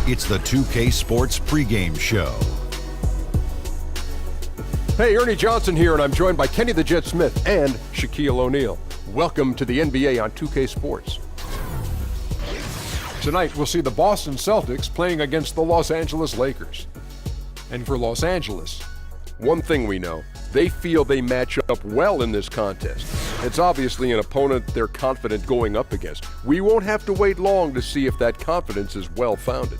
It's the 2K Sports Pregame Show. Hey, Ernie Johnson here, and I'm joined by Kenny the Jet Smith and Shaquille O'Neal. Welcome to the NBA on 2K Sports. Tonight, we'll see the Boston Celtics playing against the Los Angeles Lakers. And for Los Angeles, one thing we know, they feel they match up well in this contest. It's obviously an opponent they're confident going up against. We won't have to wait long to see if that confidence is well-founded.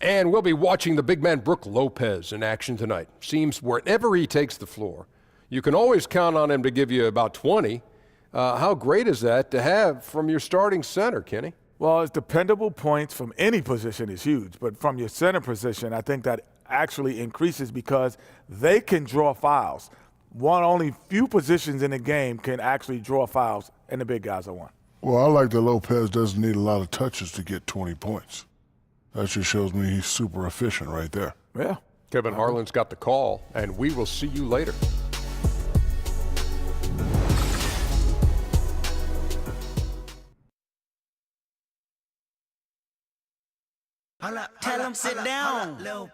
And we'll be watching the big man Brook Lopez in action tonight. Seems wherever he takes the floor, you can always count on him to give you about 20. How great is that to have from your starting center, Kenny? Well, it's dependable points from any position is huge, but from your center position, I think that actually increases because they can draw fouls. Only few positions in the game can actually draw fouls, and the big guys are one. Well, I like that Lopez doesn't need a lot of touches to get 20 points. That just shows me he's super efficient right there. Yeah. Kevin Harlan's got the call, and we will see you later. Tell him sit down. Be humble.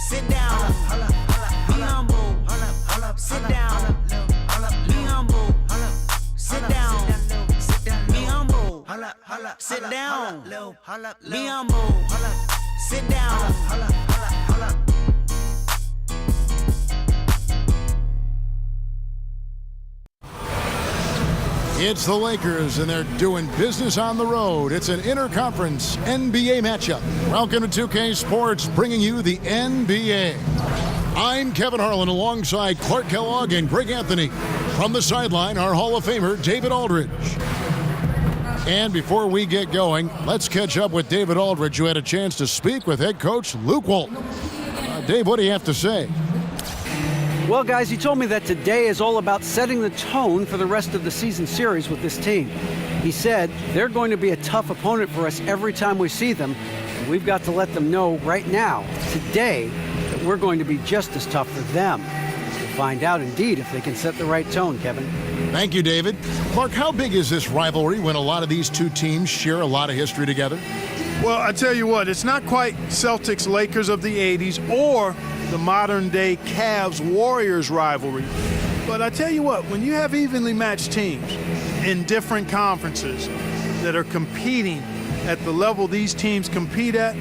Sit down. Be humble. Sit down. Be humble. Sit down. Be humble. Sit down. Be humble. Sit down. It's the Lakers, and they're doing business on the road. It's an interconference NBA matchup. Welcome to 2K Sports, bringing you the NBA. I'm Kevin Harlan alongside Clark Kellogg and Greg Anthony. From the sideline, our Hall of Famer, David Aldridge. And before we get going, let's catch up with David Aldridge, who had a chance to speak with head coach Luke Walton. Dave, what do you have to say? Well, guys, he told me that today is all about setting the tone for the rest of the season series with this team. He said they're going to be a tough opponent for us every time we see them. And we've got to let them know right now, today, that we're going to be just as tough for them. We'll find out, indeed, if they can set the right tone, Kevin. Thank you, David. Clark, how big is this rivalry when a lot of these two teams share a lot of history together? Well, I tell you what, it's not quite Celtics-Lakers of the 80s or the modern-day Cavs-Warriors rivalry. But I tell you what, when you have evenly matched teams in different conferences that are competing at the level these teams compete at,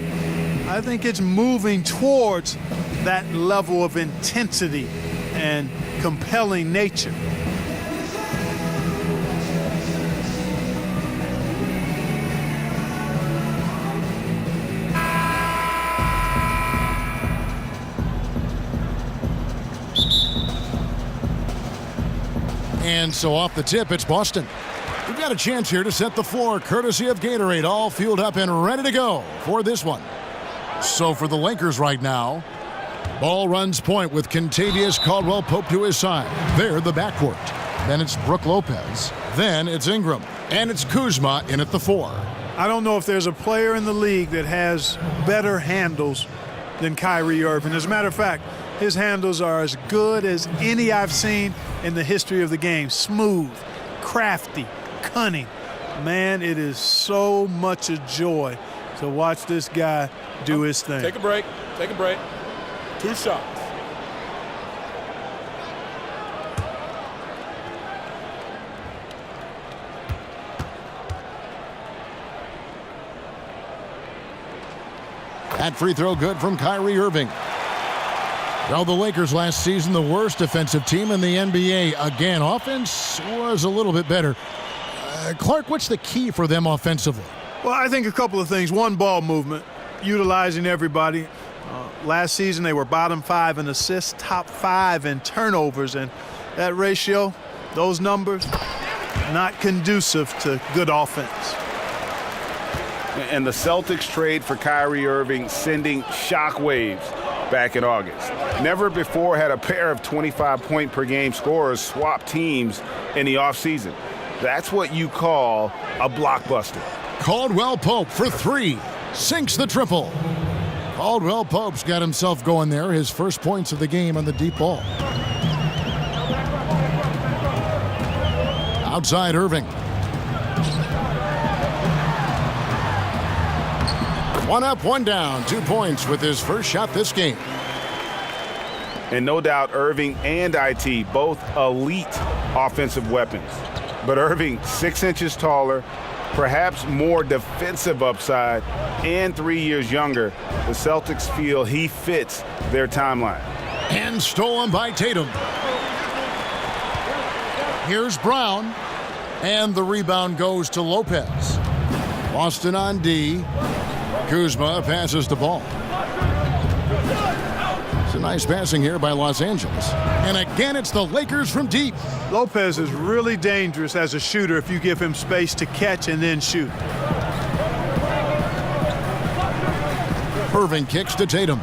I think it's moving towards that level of intensity and compelling nature. And so off the tip, it's Boston. We've got a chance here to set the floor, courtesy of Gatorade, all fueled up and ready to go for this one. So for the Lakers right now, ball runs point with Kentavious Caldwell-Pope to his side. There, the backcourt. Then it's Brook Lopez. Then it's Ingram. And it's Kuzma in at the 4. I don't know if there's a player in the league that has better handles than Kyrie Irving. As a matter of fact, his handles are as good as any I've seen in the history of the game. Smooth, crafty, cunning. Man, it is so much a joy to watch this guy do his thing. Take a break. Take a break. 2 shots. That free throw good from Kyrie Irving. Well, the Lakers last season, the worst defensive team in the NBA. Again, offense was a little bit better. Clark, what's the key for them offensively? Well, I think a couple of things. One, ball movement, utilizing everybody. Last season, they were bottom 5 in assists, top 5 in turnovers, and that ratio, those numbers, not conducive to good offense. And the Celtics trade for Kyrie Irving sending shockwaves back in August. Never before had a pair of 25-point per game scorers swap teams in the offseason. That's what you call a blockbuster. Caldwell-Pope for 3. Sinks the triple. Caldwell-Pope's got himself going there. His first points of the game on the deep ball. Outside Irving. One up, one down, 2 points with his first shot this game. And no doubt Irving and IT, both elite offensive weapons. But Irving, 6 inches taller, perhaps more defensive upside, and 3 years younger. The Celtics feel he fits their timeline. And stolen by Tatum. Here's Brown. And the rebound goes to Lopez. Boston on D. Kuzma passes the ball. It's a nice passing here by Los Angeles. And again, it's the Lakers from deep. Lopez is really dangerous as a shooter if you give him space to catch and then shoot. Irving kicks to Tatum.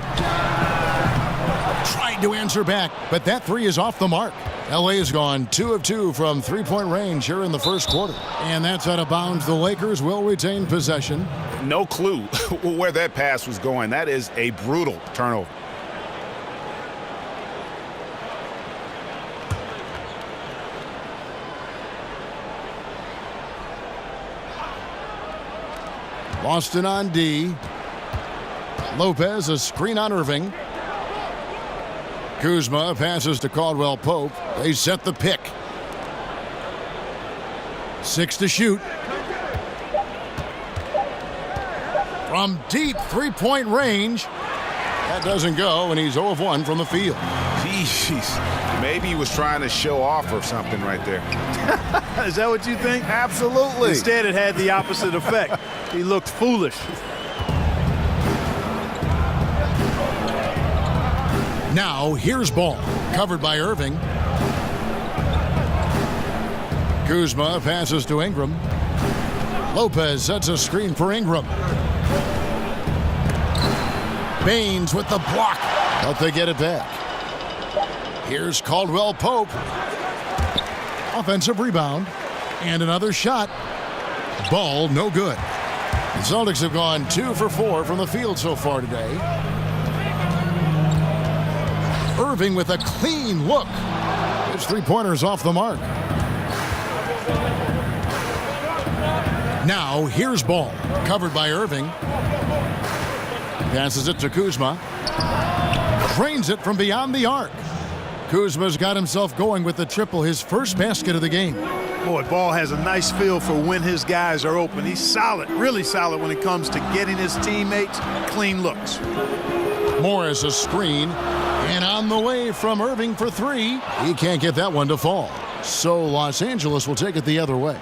Tried to answer back, but that three is off the mark. LA has gone 2 of 2 from three-point range here in the first quarter. And that's out of bounds. The Lakers will retain possession. No clue where that pass was going. That is a brutal turnover. Boston on D. Lopez, a screen on Irving. Kuzma passes to Caldwell Pope. They set the pick. 6 to shoot. From deep three-point range. That doesn't go, and he's 0 of 1 from the field. Jeez, maybe he was trying to show off or something right there. Is that what you think? Absolutely. Instead, it had the opposite effect. He looked foolish. Now, here's ball. Covered by Irving. Kuzma passes to Ingram. Lopez sets a screen for Ingram. Baines with the block. But they get it back. Here's Caldwell Pope. Offensive rebound. And another shot. Ball no good. The Celtics have gone 2 for 4 from the field so far today. Irving with a clean look. His three-pointers off the mark. Now here's ball. Covered by Irving. Passes it to Kuzma. Drains it from beyond the arc. Kuzma's got himself going with the triple, his first basket of the game. Boy, Ball has a nice feel for when his guys are open. He's solid, really solid when it comes to getting his teammates clean looks. Morris a screen. And on the way from Irving for 3. He can't get that one to fall. So Los Angeles will take it the other way.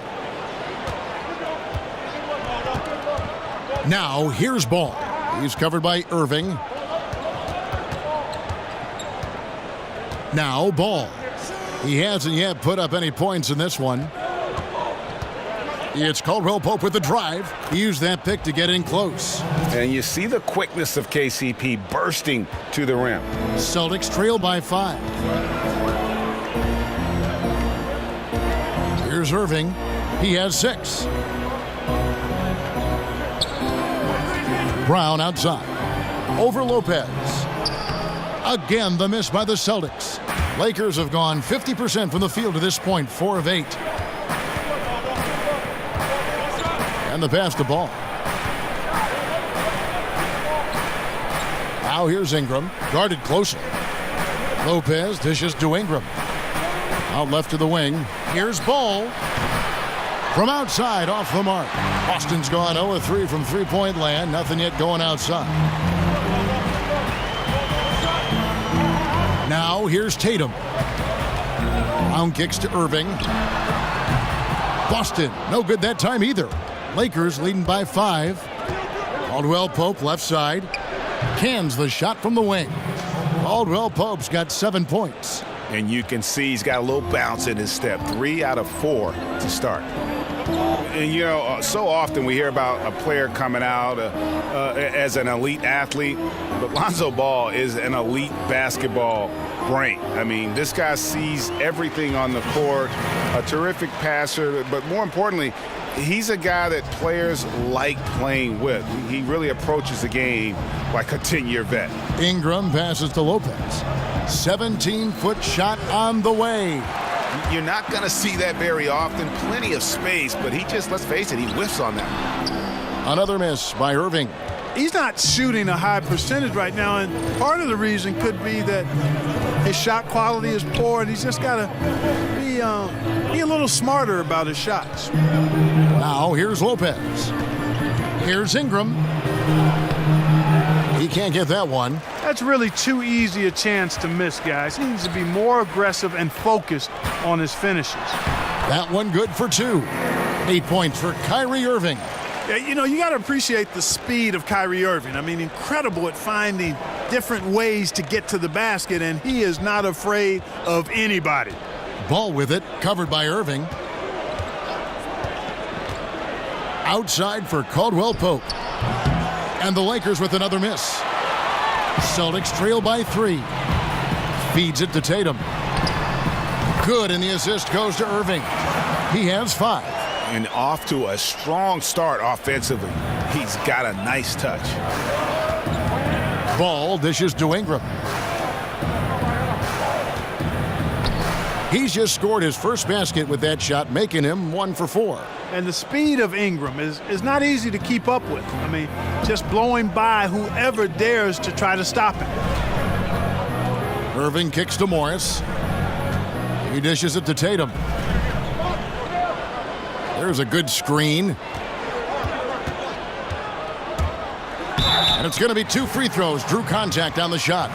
Now here's ball. He's covered by Irving. Now Ball. He hasn't yet put up any points in this one. It's Caldwell Pope with the drive. He used that pick to get in close. And you see the quickness of KCP bursting to the rim. Celtics trail by 5. Here's Irving. He has 6. Brown outside. Over Lopez. Again, the miss by the Celtics. Lakers have gone 50% from the field to this point, 4 of 8. And the pass to Ball. Now here's Ingram. Guarded closely. Lopez dishes to Ingram. Out left to the wing. Here's Ball. From outside, off the mark. Boston's gone 0 of 3 from three-point land. Nothing yet going outside. Now here's Tatum. Brown kicks to Irving. Boston, no good that time either. Lakers leading by 5. Caldwell Pope left side. Cans the shot from the wing. Caldwell Pope's got 7 points. And you can see he's got a little bounce in his step. 3 out of 4 to start. And, you know, so often we hear about a player coming out as an elite athlete, but Lonzo Ball is an elite basketball brain. I mean, this guy sees everything on the court, a terrific passer, but more importantly, he's a guy that players like playing with. He really approaches the game like a 10-year vet. Ingram passes to Lopez. 17-foot shot on the way. You're not going to see that very often. Plenty of space, but he just, let's face it, he whiffs on that. Another miss by Irving. he's not shooting a high percentage right now, and part of the reason could be that his shot quality is poor, and he's just got to be a little smarter about his shots. Now here's Lopez. Here's Ingram. He can't get that one. That's really too easy a chance to miss, guys. He needs to be more aggressive and focused on his finishes. That one good for 2. 8 points for Kyrie Irving. Yeah, you know, you got to appreciate the speed of Kyrie Irving. I mean, incredible at finding different ways to get to the basket, and he is not afraid of anybody. Ball with it, covered by Irving. Outside for Caldwell Pope. And the Lakers with another miss. Celtics trail by 3. Feeds it to Tatum. Good, and the assist goes to Irving. He has 5. And off to a strong start offensively. He's got a nice touch. Ball dishes to Ingram. He's just scored his first basket with that shot, making him 1 for 4. And the speed of Ingram is not easy to keep up with. I mean, just blowing by whoever dares to try to stop him. Irving kicks to Morris. He dishes it to Tatum. There's a good screen. And it's going to be 2 free throws. Drew contact on the shot.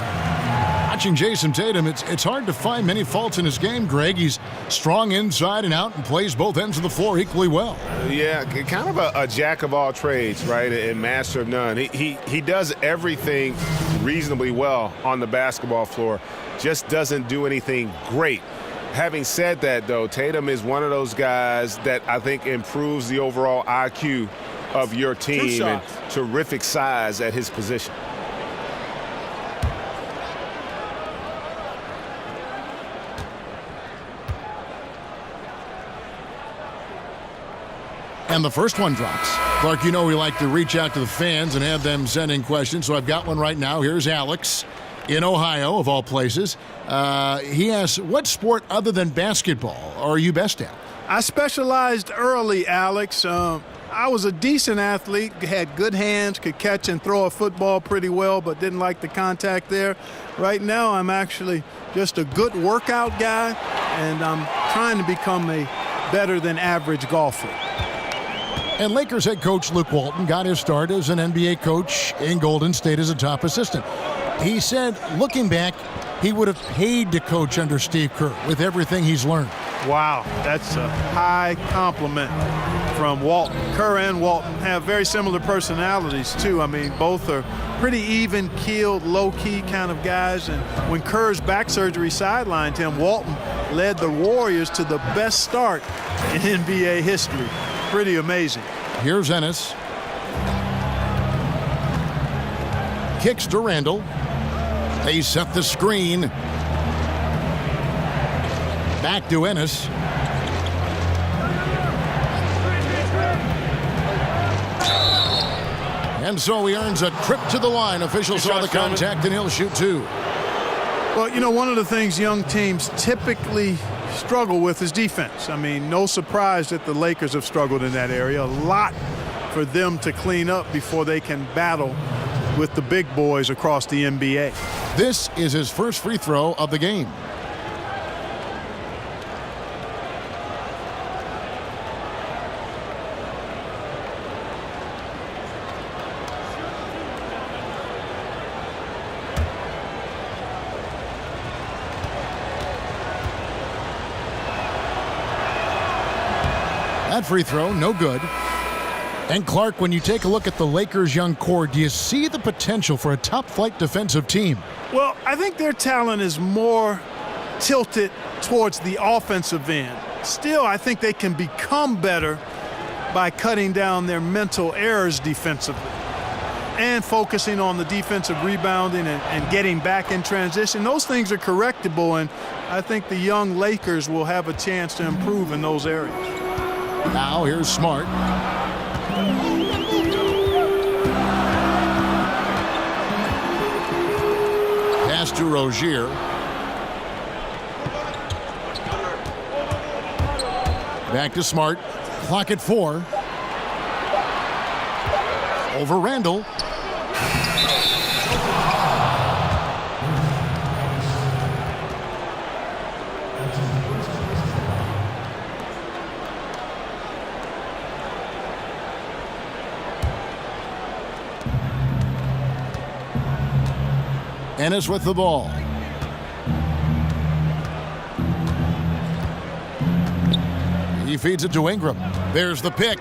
Watching Jason Tatum, it's hard to find many faults in his game, Greg. He's strong inside and out and plays both ends of the floor equally well. Yeah, kind of a jack of all trades, right, and master of none. He does everything reasonably well on the basketball floor, just doesn't do anything great. Having said that, though, Tatum is one of those guys that I think improves the overall IQ of your team and terrific size at his position. And the first one drops. Clark, you know we like to reach out to the fans and have them send in questions, so I've got one right now. Here's Alex in Ohio, of all places. He asks, what sport other than basketball are you best at? I specialized early, Alex. I was a decent athlete, had good hands, could catch and throw a football pretty well, but didn't like the contact there. Right now, I'm actually just a good workout guy, and I'm trying to become a better than average golfer. And Lakers head coach Luke Walton got his start as an NBA coach in Golden State as a top assistant. He said, looking back, he would have paid to coach under Steve Kerr with everything he's learned. Wow, that's a high compliment from Walton. Kerr and Walton have very similar personalities, too. I mean, both are pretty even-keeled, low-key kind of guys. And when Kerr's back surgery sidelined him, Walton led the Warriors to the best start in NBA history. Pretty amazing. Here's Ennis. Kicks to Randall. They set the screen. Back to Ennis. And so he earns a trip to the line. Officials saw the contact, and he'll shoot 2. Well, you know, one of the things young teams typically struggle with is defense. I mean, no surprise that the Lakers have struggled in that area. A lot for them to clean up before they can battle with the big boys across the NBA. This is his first free throw of the game. That free throw, no good. And Clark, when you take a look at the Lakers' young core, do you see the potential for a top-flight defensive team? Well, I think their talent is more tilted towards the offensive end. Still, I think they can become better by cutting down their mental errors defensively and focusing on the defensive rebounding and getting back in transition. Those things are correctable, and I think the young Lakers will have a chance to improve in those areas. Now here's Smart. Pass to Rozier. Back to Smart. Clock at 4. Over Randall. Ennis with the ball. He feeds it to Ingram. There's the pick.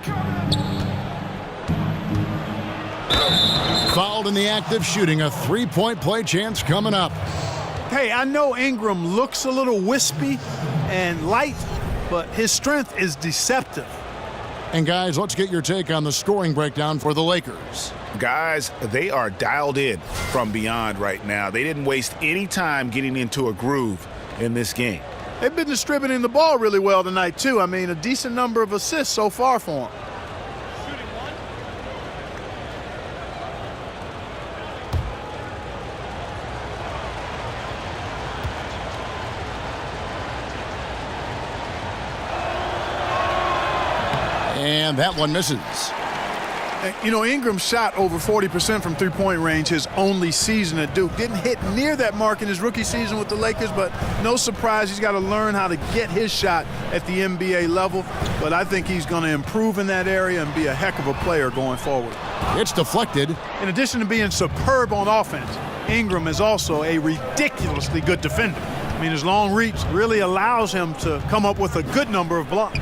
Fouled in the act of shooting. A three-point play chance coming up. Hey, I know Ingram looks a little wispy and light, but his strength is deceptive. And guys, let's get your take on the scoring breakdown for the Lakers. Guys, they are dialed in from beyond right now. They didn't waste any time getting into a groove in this game. They've been distributing the ball really well tonight, too. I mean, a decent number of assists so far for them. And that one misses. You know, Ingram shot over 40% from three-point range his only season at Duke. Didn't hit near that mark in his rookie season with the Lakers, but no surprise, he's got to learn how to get his shot at the NBA level. But I think he's going to improve in that area and be a heck of a player going forward. It's deflected. In addition to being superb on offense, Ingram is also a ridiculously good defender. I mean, his long reach really allows him to come up with a good number of blocks.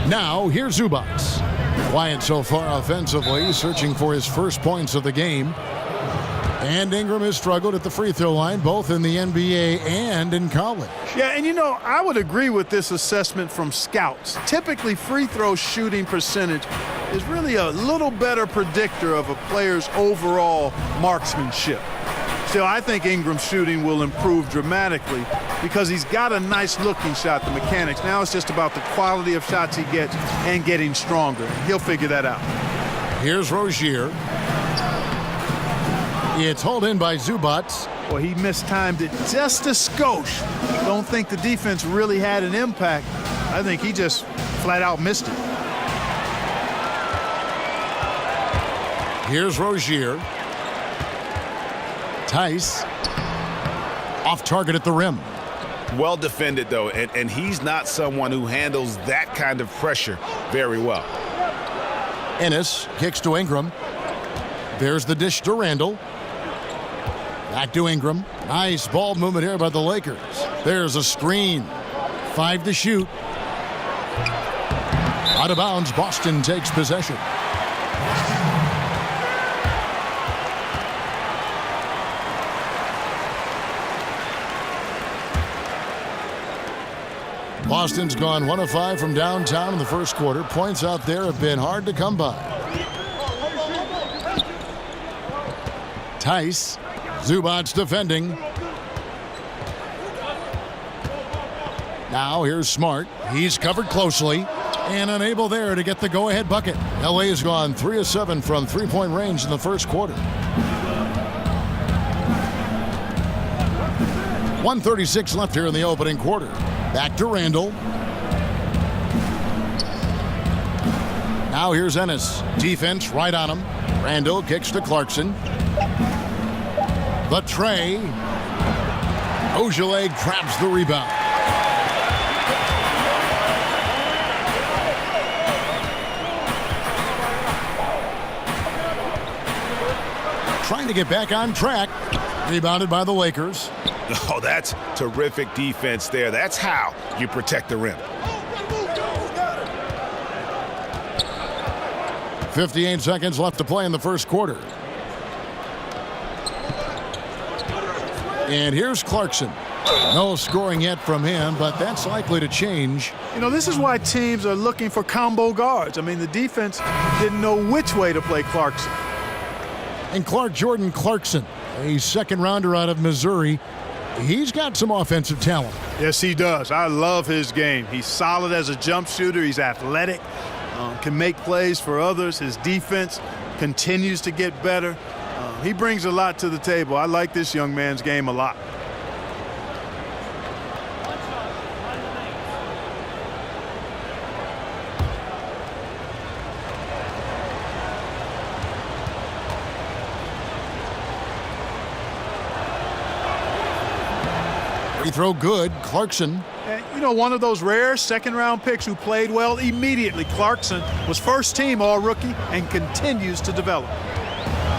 Now, here's Zubac. Quiet so far offensively, searching for his first points of the game. And Ingram has struggled at the free throw line, both in the NBA and in college. Yeah, and you know, I would agree with this assessment from scouts. Typically, free throw shooting percentage is really a little better predictor of a player's overall marksmanship. Still, I think Ingram's shooting will improve dramatically because he's got a nice looking shot, the mechanics. Now it's just about the quality of shots he gets and getting stronger. He'll figure that out. Here's Rozier. It's hauled in by Zubac. Well, he mistimed it just a skosh. Don't think the defense really had an impact. I think he just flat out missed it. Here's Rozier. Tice. Off target at the rim. Well defended, though, and he's not someone who handles that kind of pressure very well. Ennis kicks to Ingram. There's the dish to Randall. Back to Ingram. Nice ball movement here by the Lakers. There's a screen. 5 to shoot. Out of bounds, Boston takes possession. Boston's gone 1 of 5 from downtown in the first quarter. Points out there have been hard to come by. Tice. Zubac defending. Now here's Smart. He's covered closely and unable there to get the go-ahead bucket. LA has gone 3 of 7 from three-point range in the first quarter. 1:36 left here in the opening quarter. Back to Randall. Now here's Ennis. Defense right on him. Randall kicks to Clarkson. The tray. Ogilvy grabs the rebound. Trying to get back on track. Rebounded by the Lakers. Oh, that's terrific defense there. That's how you protect the rim. 58 seconds left to play in the first quarter. And here's Clarkson. No scoring yet from him, but that's likely to change. You know, this is why teams are looking for combo guards. I mean, the defense didn't know which way to play Clarkson. And Jordan Clarkson, a second rounder out of Missouri. He's got some offensive talent. Yes, he does. I love his game. He's solid as a jump shooter. He's athletic, can make plays for others. His defense continues to get better. He brings a lot to the table. I like this young man's game a lot. Free throw good. Clarkson. And, you know, one of those rare second-round picks who played well immediately. Clarkson was first-team All-Rookie and continues to develop.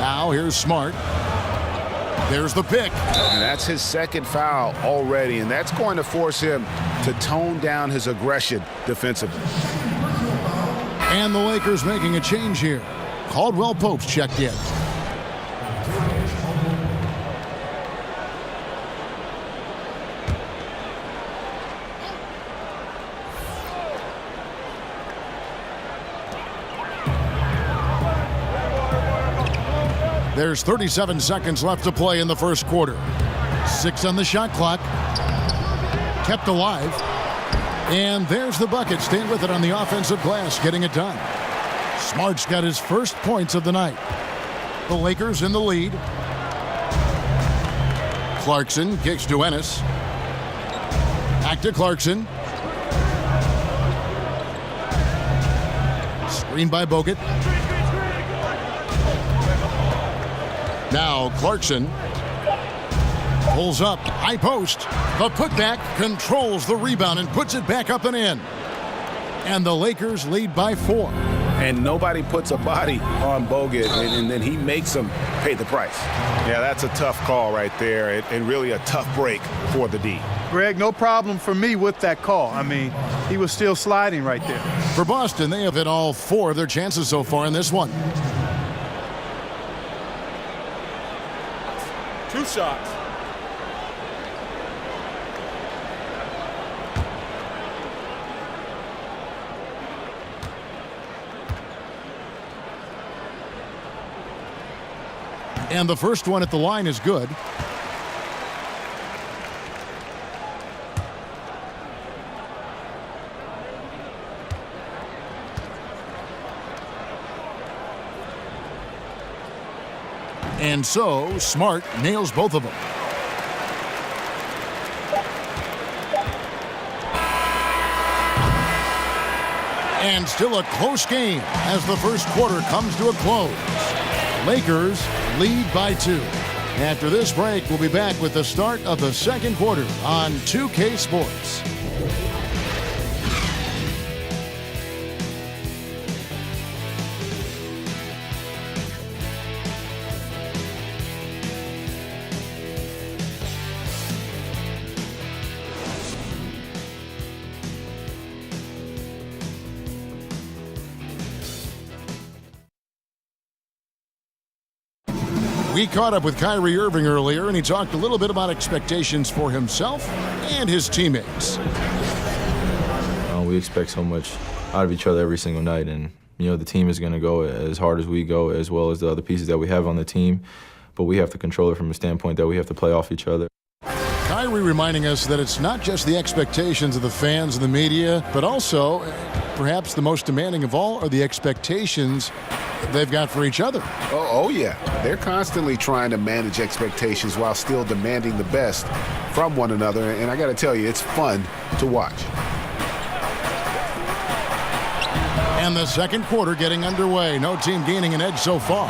Now here's Smart. There's the pick. And that's his second foul already, and that's going to force him to tone down his aggression defensively. And the Lakers making a change here. Caldwell Pope's checked in. There's 37 seconds left to play in the first quarter. 6 on the shot clock. Kept alive. And there's the bucket. Staying with it on the offensive glass, getting it done. Smart's got his first points of the night. The Lakers in the lead. Clarkson kicks to Ennis. Back to Clarkson. Screen by Bogut. Now Clarkson pulls up, high post. The putback controls the rebound and puts it back up and in. And the Lakers lead by 4. And nobody puts a body on Bogut, and then he makes them pay the price. Yeah, that's a tough call right there, and really a tough break for the D. Greg, no problem for me with that call. I mean, he was still sliding right there. For Boston, they have hit all 4 of their chances so far in this one. 2 shots. And the first one at the line is good. And so, Smart nails both of them. And still a close game as the first quarter comes to a close. Lakers lead by 2. After this break, we'll be back with the start of the second quarter on 2K Sports. We caught up with Kyrie Irving earlier, and he talked a little bit about expectations for himself and his teammates. We expect so much out of each other every single night, and the team is going to go as hard as we go, as well as the other pieces that we have on the team. But we have to control it from a standpoint that we have to play off each other. Kyrie reminding us that it's not just the expectations of the fans and the media, but also, perhaps the most demanding of all, are the expectations they've got for each other. Oh yeah. They're constantly trying to manage expectations while still demanding the best from one another. And I got to tell you, it's fun to watch. And the second quarter getting underway. No team gaining an edge so far.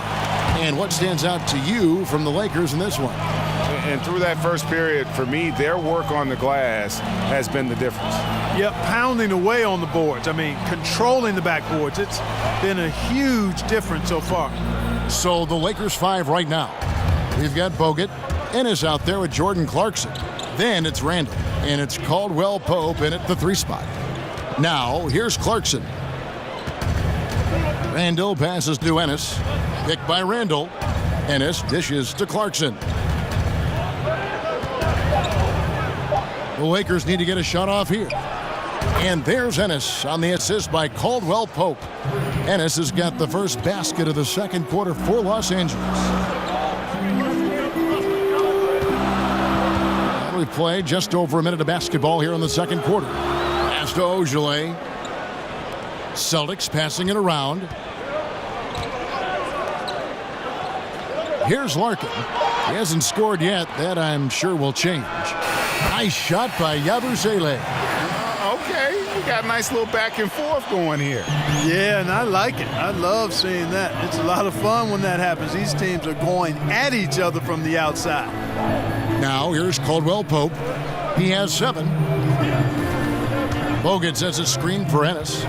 And what stands out to you from the Lakers in this one? And through that first period, for me, their work on the glass has been the difference. Yep, pounding away on the boards. I mean, controlling the backboards. It's been a huge difference so far. So the Lakers 5 right now. We've got Bogut. Ennis out there with Jordan Clarkson. Then it's Randall. And it's Caldwell Pope in at the 3 spot. Now, here's Clarkson. Randall passes to Ennis. Picked by Randall. Ennis dishes to Clarkson. The Lakers need to get a shot off here. And there's Ennis on the assist by Caldwell Pope. Ennis has got the first basket of the second quarter for Los Angeles. We played just over a minute of basketball here in the second quarter. Pass to Ojale. Celtics passing it around. Here's Larkin. He hasn't scored yet. That I'm sure will change. Nice shot by Yabusele. Okay, we got a nice little back and forth going here. Yeah, and I like it. I love seeing that. It's a lot of fun when that happens. These teams are going at each other from the outside. Now here's Caldwell Pope. He has 7. Bogut sets a screen for Ennis.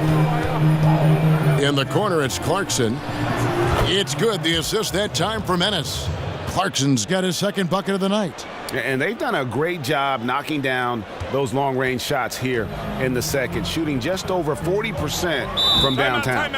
In the corner, it's Clarkson. It's good. The assist that time from Ennis. Clarkson's got his second bucket of the night. And they've done a great job knocking down those long-range shots here in the second, shooting just over 40% from downtown.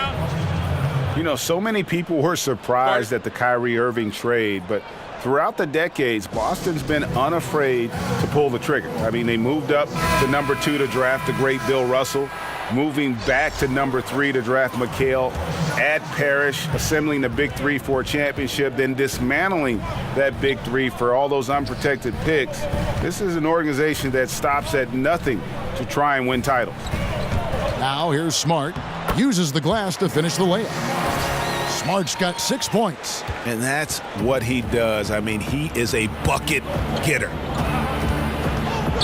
You know, so many people were surprised at the Kyrie Irving trade, but throughout the decades, Boston's been unafraid to pull the trigger. I mean, they moved up to number 2 to draft the great Bill Russell, moving back to number 3 to draft McHale, add Parrish, assembling the big 3 for a championship, then dismantling that big 3 for all those unprotected picks. This is an organization that stops at nothing to try and win titles. Now here's Smart. Uses the glass to finish the layup. Smart's got 6 points. And that's what he does. I mean, he is a bucket getter.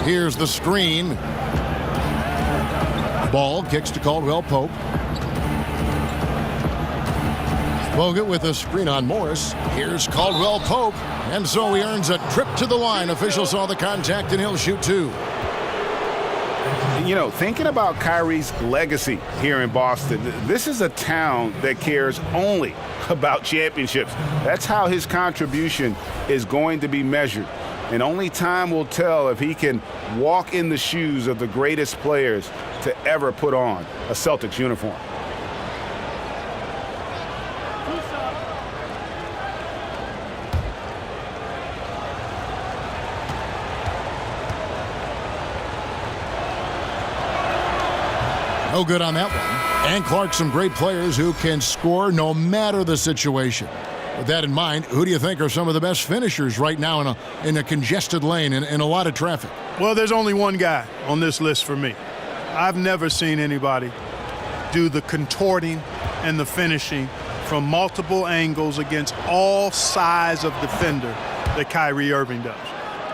Here's the screen. Ball kicks to Caldwell Pope. Bogut with a screen on Morris. Here's Caldwell Pope. And so he earns a trip to the line. Official saw the contact and he'll shoot 2. You know, thinking about Kyrie's legacy here in Boston, this is a town that cares only about championships. That's how his contribution is going to be measured. And only time will tell if he can walk in the shoes of the greatest players to ever put on a Celtics uniform. No good on that one. And Clark, some great players who can score no matter the situation. With that in mind, who do you think are some of the best finishers right now in a congested lane and in a lot of traffic? Well, there's only one guy on this list for me. I've never seen anybody do the contorting and the finishing from multiple angles against all size of defender that Kyrie Irving does.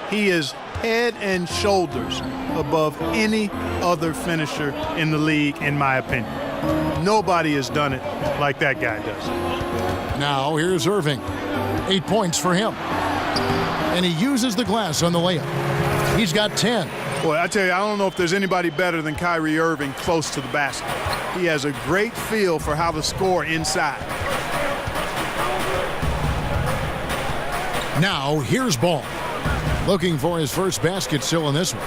He is head and shoulders above any other finisher in the league, in my opinion. Nobody has done it like that guy does. Now here's Irving. 8 points for him. And he uses the glass on the layup. He's got 10. Boy, I tell you, I don't know if there's anybody better than Kyrie Irving close to the basket. He has a great feel for how to score inside. Now here's Ball. Looking for his first basket still in this one.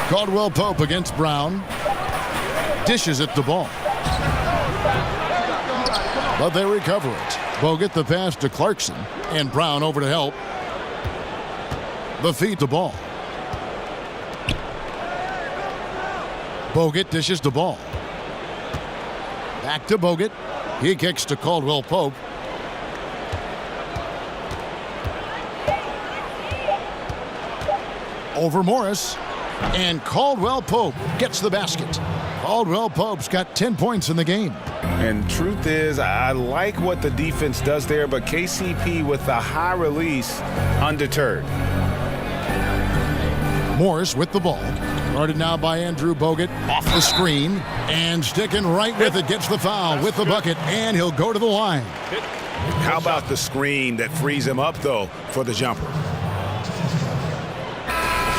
Caldwell Pope against Brown. Dishes it to Ball. But they recover it. Bogut the pass to Clarkson. And Brown over to help. The feed to Ball. Bogut dishes to Ball. Back to Bogut. He kicks to Caldwell Pope. Over Morris. And Caldwell Pope gets the basket. Caldwell Pope's got 10 points in the game. And truth is, I like what the defense does there, but KCP with the high release, undeterred. Morris with the ball. Guarded now by Andrew Bogut. Off the screen. And sticking right with it. Gets the foul with the bucket. And he'll go to the line. How about the screen that frees him up, though, for the jumper?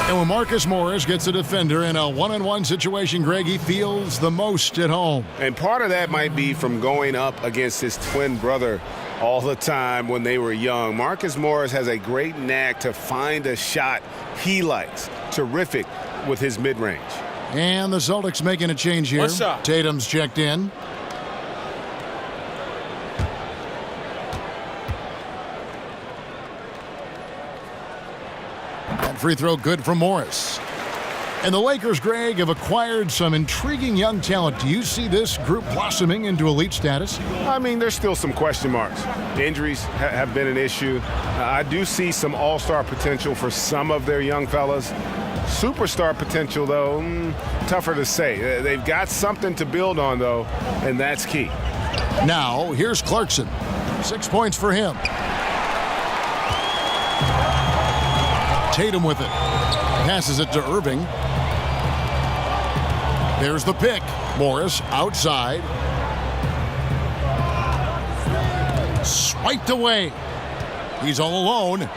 And when Marcus Morris gets a defender in a one-on-one situation, Greg, he feels the most at home. And part of that might be from going up against his twin brother all the time when they were young. Marcus Morris has a great knack to find a shot he likes. Terrific with his mid-range. And the Celtics making a change here. What's up? Tatum's checked in. That free throw good from Morris. And the Lakers, Greg, have acquired some intriguing young talent. Do you see this group blossoming into elite status? I mean, there's still some question marks. Injuries have been an issue. I do see some all-star potential for some of their young fellas. Superstar potential, though, tougher to say. They've got something to build on, though, and that's key. Now, here's Clarkson. 6 points for him. Tatum with it. Passes it to Irving. There's the pick. Morris outside. Swiped away. He's all alone.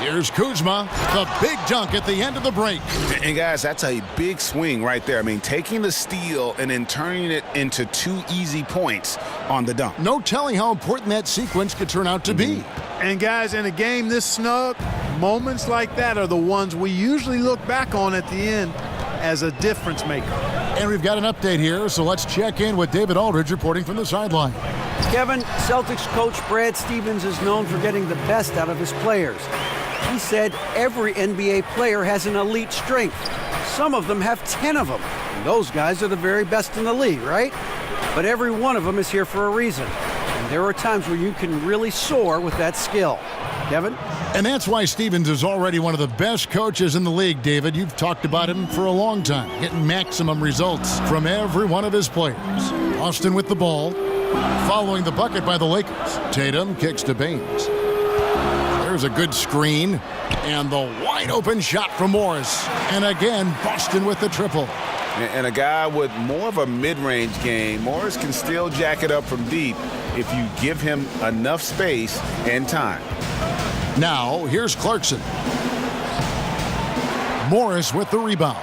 Here's Kuzma, the big dunk at the end of the break. And guys, that's a big swing right there. I mean, taking the steal and then turning it into 2 easy points on the dunk. No telling how important that sequence could turn out to be. And guys, in a game this snug, moments like that are the ones we usually look back on at the end as a difference maker. And we've got an update here, so let's check in with David Aldridge reporting from the sideline. Kevin, Celtics coach Brad Stevens is known for getting the best out of his players. He said every NBA player has an elite strength. Some of them have 10 of them. And those guys are the very best in the league, right? But every one of them is here for a reason. And there are times where you can really soar with that skill. Kevin? And that's why Stevens is already one of the best coaches in the league, David. You've talked about him for a long time, getting maximum results from every one of his players. Austin with the ball, following the bucket by the Lakers. Tatum kicks to Baines. There's a good screen, and the wide open shot from Morris. And again, Boston with the triple. And a guy with more of a mid-range game, Morris can still jack it up from deep if you give him enough space and time. Now, here's Clarkson. Morris with the rebound.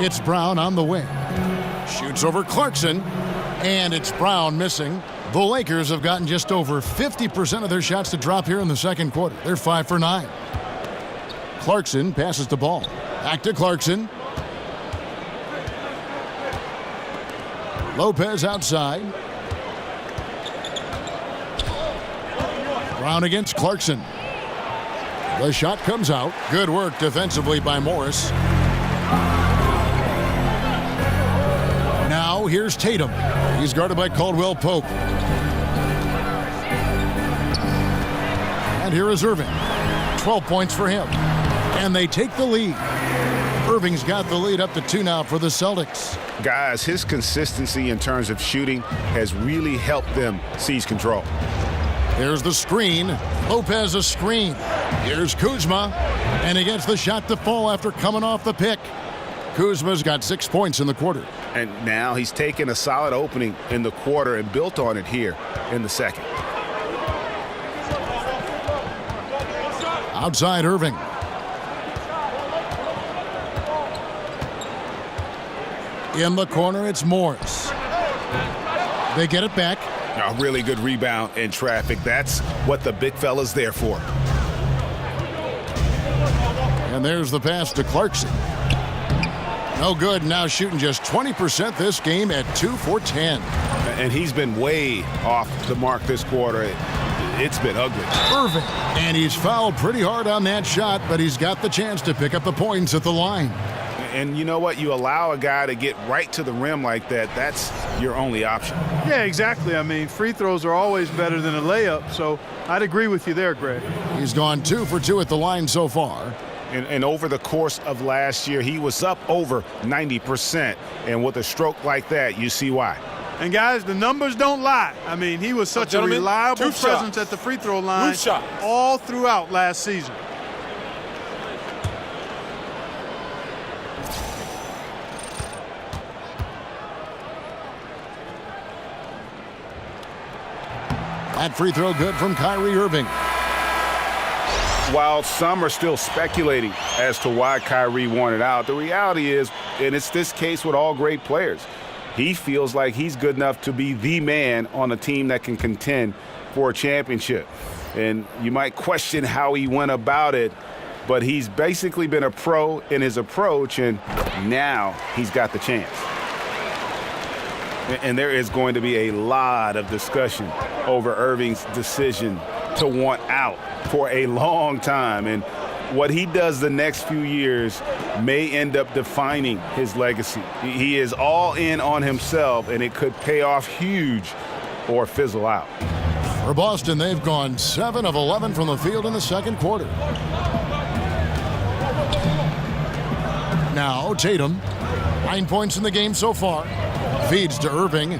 It's Brown on the wing. Shoots over Clarkson, and it's Brown missing. The Lakers have gotten just over 50% of their shots to drop here in the second quarter. They're 5 for 9. Clarkson passes the ball. Back to Clarkson. Lopez outside. Brown against Clarkson. The shot comes out. Good work defensively by Morris. Now here's Tatum. He's guarded by Caldwell Pope. And here is Irving. 12 points for him. And they take the lead. Irving's got the lead up to 2 now for the Celtics. Guys, his consistency in terms of shooting has really helped them seize control. There's the screen. Lopez a screen. Here's Kuzma. And he gets the shot to fall after coming off the pick. Kuzma's got 6 points in the quarter. And now he's taken a solid opening in the quarter and built on it here in the second. Outside Irving. In the corner, it's Morris. They get it back. A really good rebound in traffic. That's what the big fella's there for. And there's the pass to Clarkson. No good. Now shooting just 20% this game at 2 for 10. And he's been way off the mark this quarter. It's been ugly. Irving. And he's fouled pretty hard on that shot, but he's got the chance to pick up the points at the line. And you know what? You allow a guy to get right to the rim like that, that's your only option. Yeah, exactly. I mean, free throws are always better than a layup, so I'd agree with you there, Greg. He's gone 2 for 2 at the line so far. And over the course of last year, he was up over 90%. And with a stroke like that, you see why. And guys, the numbers don't lie. I mean, he was such a reliable presence at the free throw line all throughout last season. That free throw good from Kyrie Irving. While some are still speculating as to why Kyrie wanted out, the reality is, and it's this case with all great players, he feels like he's good enough to be the man on a team that can contend for a championship. And you might question how he went about it, but he's basically been a pro in his approach, and now he's got the chance. And there is going to be a lot of discussion over Irving's decision to want out for a long time. And what he does the next few years may end up defining his legacy. He is all in on himself, and it could pay off huge or fizzle out. For Boston, they've gone 7 of 11 from the field in the second quarter. Now Tatum, 9 points in the game so far. Feeds to Irving.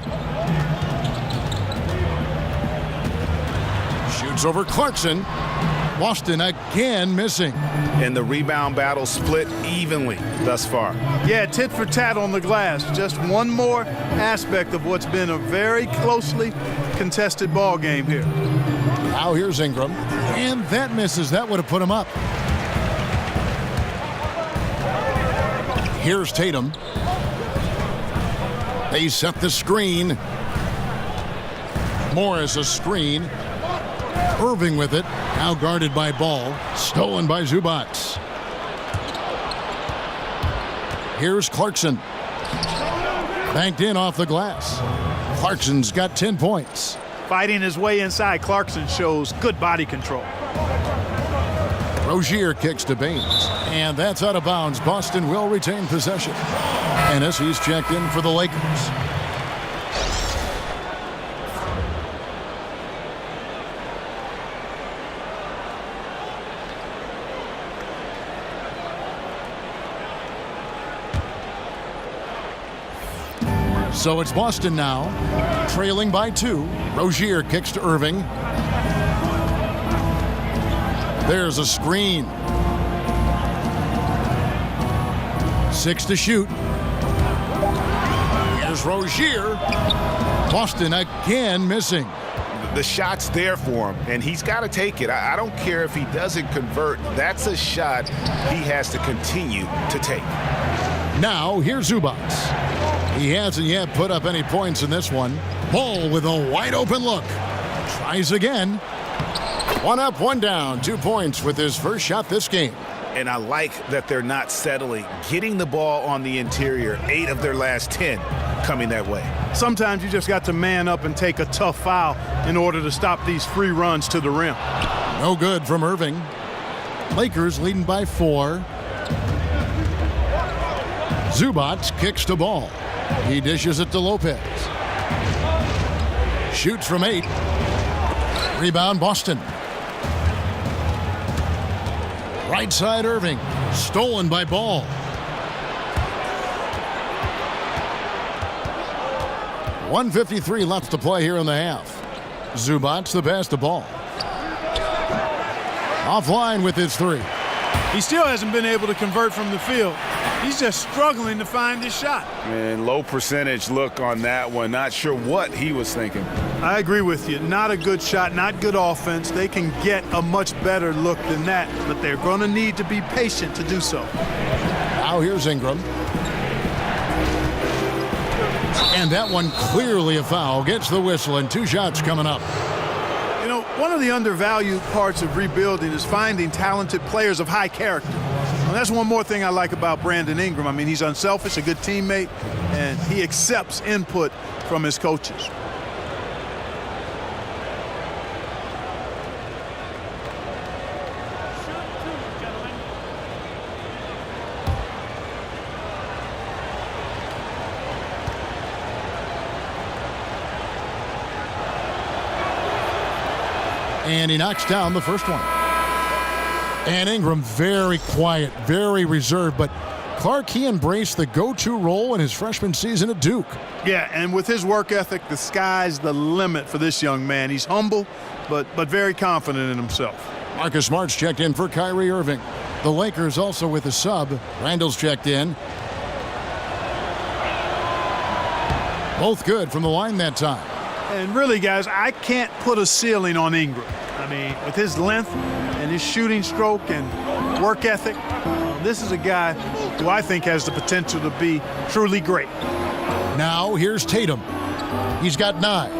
Shoots over Clarkson. Boston again missing. And the rebound battle split evenly thus far. Yeah, tit for tat on the glass. Just one more aspect of what's been a very closely contested ball game here. Now here's Ingram. And that misses. That would have put him up. Here's Tatum. They set the screen. Morris a screen. Irving with it. Now guarded by Ball. Stolen by Zubac. Here's Clarkson. Banked in off the glass. Clarkson's got 10 points. Fighting his way inside, Clarkson shows good body control. Rozier kicks to Baines. And that's out of bounds. Boston will retain possession. Ennis, he's checked in for the Lakers. So it's Boston now, trailing by 2. Rozier kicks to Irving. There's a screen. 6 to shoot. Here's Rozier. Boston again missing. The shot's there for him, and he's got to take it. I don't care if he doesn't convert. That's a shot he has to continue to take. Now here's Zubac. He hasn't yet put up any points in this one. Ball with a wide open look. Tries again. 1 up, 1 down. 2 points with his first shot this game. And I like that they're not settling. Getting the ball on the interior, 8 of their last 10 coming that way. Sometimes you just got to man up and take a tough foul in order to stop these free runs to the rim. No good from Irving. Lakers leading by 4. Zubac kicks to Ball. He dishes it to Lopez. Shoots from 8. Rebound Boston. Right side Irving. Stolen by Ball. .153 left to play here in the half. Zubac the pass to Ball. Offline with his 3. He still hasn't been able to convert from the field. He's just struggling to find his shot. And low percentage look on that one. Not sure what he was thinking. I agree with you. Not a good shot, not good offense. They can get a much better look than that, but they're going to need to be patient to do so. Now here's Ingram. And that one clearly a foul. Gets the whistle, and 2 shots coming up. You know, one of the undervalued parts of rebuilding is finding talented players of high character. And that's one more thing I like about Brandon Ingram. I mean, he's unselfish, a good teammate, and he accepts input from his coaches. And he knocks down the first one. And Ingram very quiet, very reserved, but Clark, he embraced the go-to role in his freshman season at Duke. Yeah, and with his work ethic, the sky's the limit for this young man. He's humble, but very confident in himself. Marcus Smart's checked in for Kyrie Irving. The Lakers also with a sub. Randall's checked in. Both good from the line that time. And really, guys, I can't put a ceiling on Ingram. I mean, with his length and his shooting stroke and work ethic, this is a guy who I think has the potential to be truly great. Now here's Tatum. He's got 9.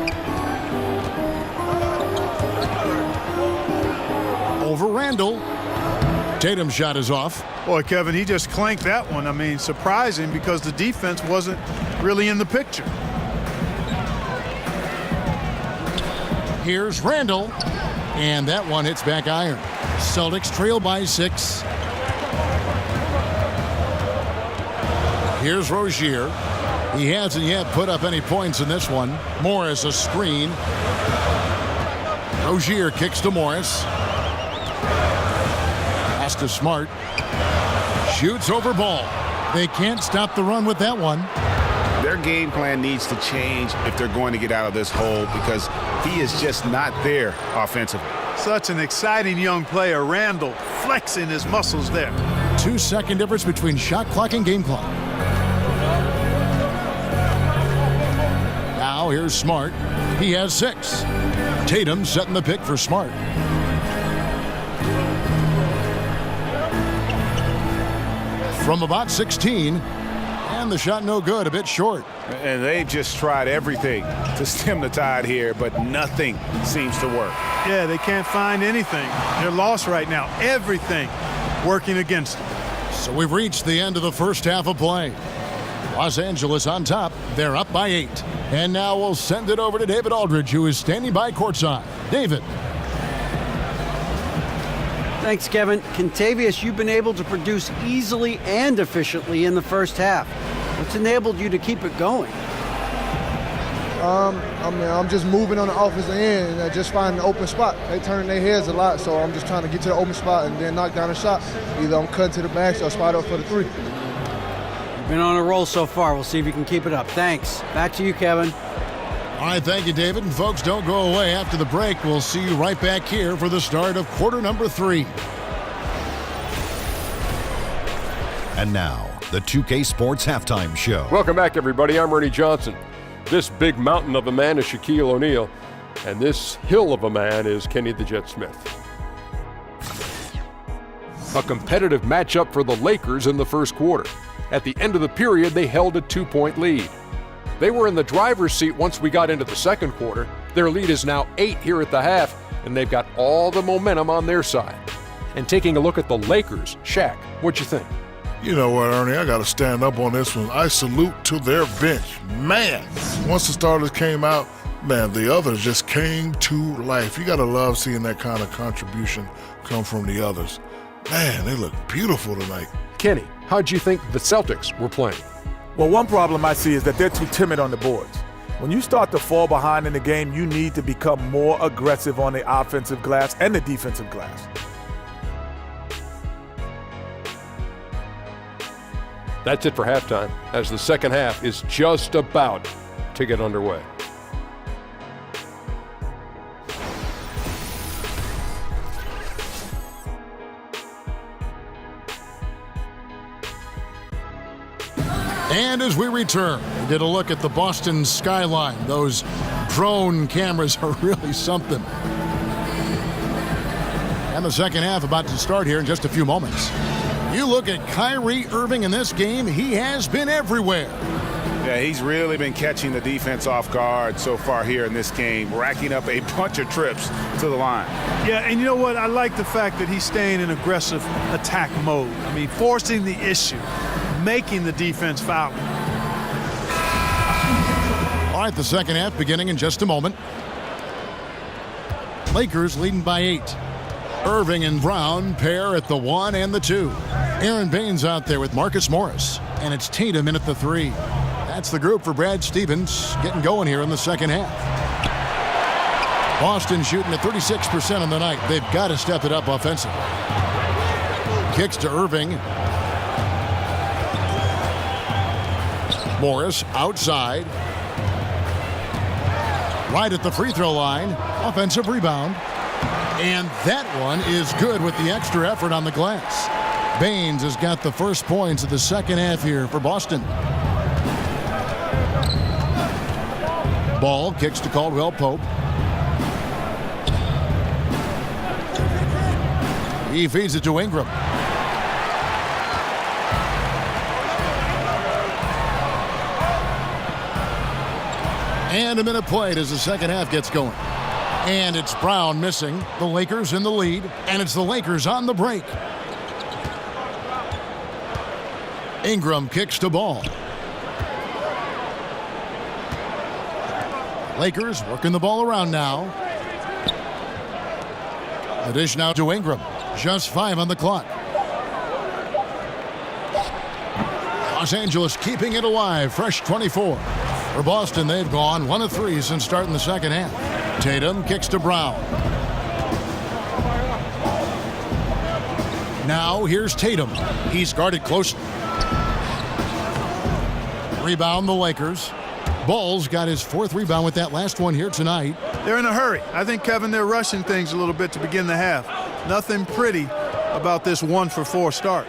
Over Randall. Tatum's shot is off. Boy, Kevin, he just clanked that one. I mean, surprising because the defense wasn't really in the picture. Here's Randall. And that one hits back iron. Celtics trail by 6. Here's Rozier. He hasn't yet put up any points in this one. Morris a screen. Rozier kicks to Morris. Pass to Smart. Shoots over Ball. They can't stop the run with that one. Their game plan needs to change if they're going to get out of this hole because he is just not there offensively. Such an exciting young player. Randall flexing his muscles there. 2-second difference between shot clock and game clock. Now here's Smart. He has 6. Tatum setting the pick for Smart. From about 16, and the shot no good, a bit short. And they've just tried everything to stem the tide here, but nothing seems to work. Yeah, they can't find anything. They're lost right now. Everything working against them. So we've reached the end of the first half of play. Los Angeles on top. They're up by 8. And now we'll send it over to David Aldridge, who is standing by courtside. David. Thanks, Kevin. Contavious, you've been able to produce easily and efficiently in the first half. What's enabled you to keep it going? I'm just moving on the offensive end and just finding an open spot. They turn their heads a lot, so I'm just trying to get to the open spot and then knock down a shot. Either I'm cutting to the basket or spot up for the 3. You've been on a roll so far. We'll see if you can keep it up. Thanks. Back to you, Kevin. All right, thank you, David. And folks, don't go away. After the break, we'll see you right back here for the start of quarter number 3. And now, the 2K Sports Halftime Show. Welcome back, everybody. I'm Ernie Johnson. This big mountain of a man is Shaquille O'Neal, and this hill of a man is Kenny the Jet Smith. A competitive matchup for the Lakers in the first quarter. At the end of the period, they held a 2-point lead. They were in the driver's seat once we got into the second quarter. Their lead is now 8 here at the half, and they've got all the momentum on their side. And taking a look at the Lakers, Shaq, what'd you think? You know what, Ernie? I got to stand up on this one. I salute to their bench. Man, once the starters came out, man, the others just came to life. You got to love seeing that kind of contribution come from the others. Man, they look beautiful tonight. Kenny, how'd you think the Celtics were playing? Well, one problem I see is that they're too timid on the boards. When you start to fall behind in the game, you need to become more aggressive on the offensive glass and the defensive glass. That's it for halftime, as the second half is just about to get underway. And as we return, we did a look at the Boston skyline. Those drone cameras are really something. And the second half about to start here in just a few moments. You look at Kyrie Irving in this game, he has been everywhere. Yeah, he's really been catching the defense off guard so far here in this game, racking up a bunch of trips to the line. Yeah, and you know what? I like the fact that he's staying in aggressive attack mode. I mean, forcing the issue, making the defense foul. All right, the second half beginning in just a moment. Lakers leading by 8. Irving and Brown pair at the 1 and the 2. Aaron Baines out there with Marcus Morris. And it's Tatum in at the 3. That's the group for Brad Stevens getting going here in the second half. Boston shooting at 36% on the night. They've got to step it up offensively. Kicks to Irving. Morris outside. Right at the free throw line. Offensive rebound. And that one is good with the extra effort on the glass. Baines has got the first points of the second half here for Boston. Ball kicks to Caldwell Pope. He feeds it to Ingram. And a minute played as the second half gets going. And it's Brown missing. The Lakers in the lead. And it's the Lakers on the break. Ingram kicks to Ball. Lakers working the ball around now. The dish now to Ingram. Just 5 on the clock. Los Angeles keeping it alive. Fresh 24. For Boston, they've gone 1 of 3 since starting the second half. Tatum kicks to Brown. Now here's Tatum. He's guarded closely. Rebound the Lakers. Ball's got his 4th rebound with that last one here tonight. They're in a hurry. I think, Kevin, they're rushing things a little bit to begin the half. Nothing pretty about this 1-for-4 start.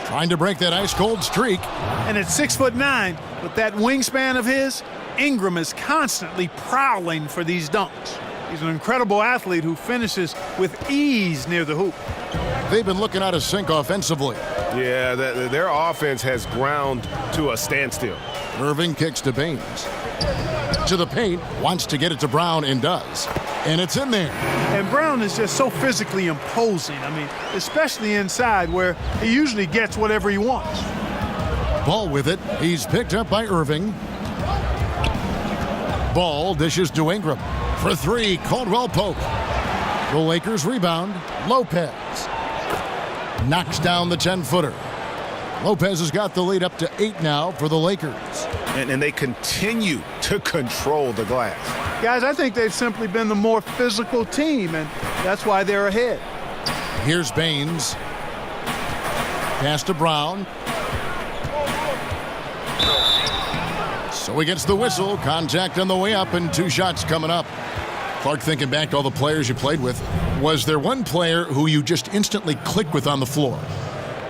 Trying to break that ice-cold streak. And at 6'9", with that wingspan of his, Ingram is constantly prowling for these dunks. He's an incredible athlete who finishes with ease near the hoop. They've been looking out of sync offensively. Yeah, their offense has ground to a standstill. Irving kicks to Baines. To the paint, wants to get it to Brown and does. And it's in there. And Brown is just so physically imposing. I mean, especially inside where he usually gets whatever he wants. Ball with it. He's picked up by Irving. Ball dishes to Ingram. For 3, Caldwell Pope. The Lakers rebound. Lopez knocks down the 10-footer. Lopez has got the lead up to 8 now for the Lakers. And they continue to control the glass. Guys, I think they've simply been the more physical team, and that's why they're ahead. Here's Baines. Pass to Brown. So he gets the whistle. Contact on the way up, and 2 shots coming up. Clark, thinking back to all the players you played with, was there one player who you just instantly clicked with on the floor?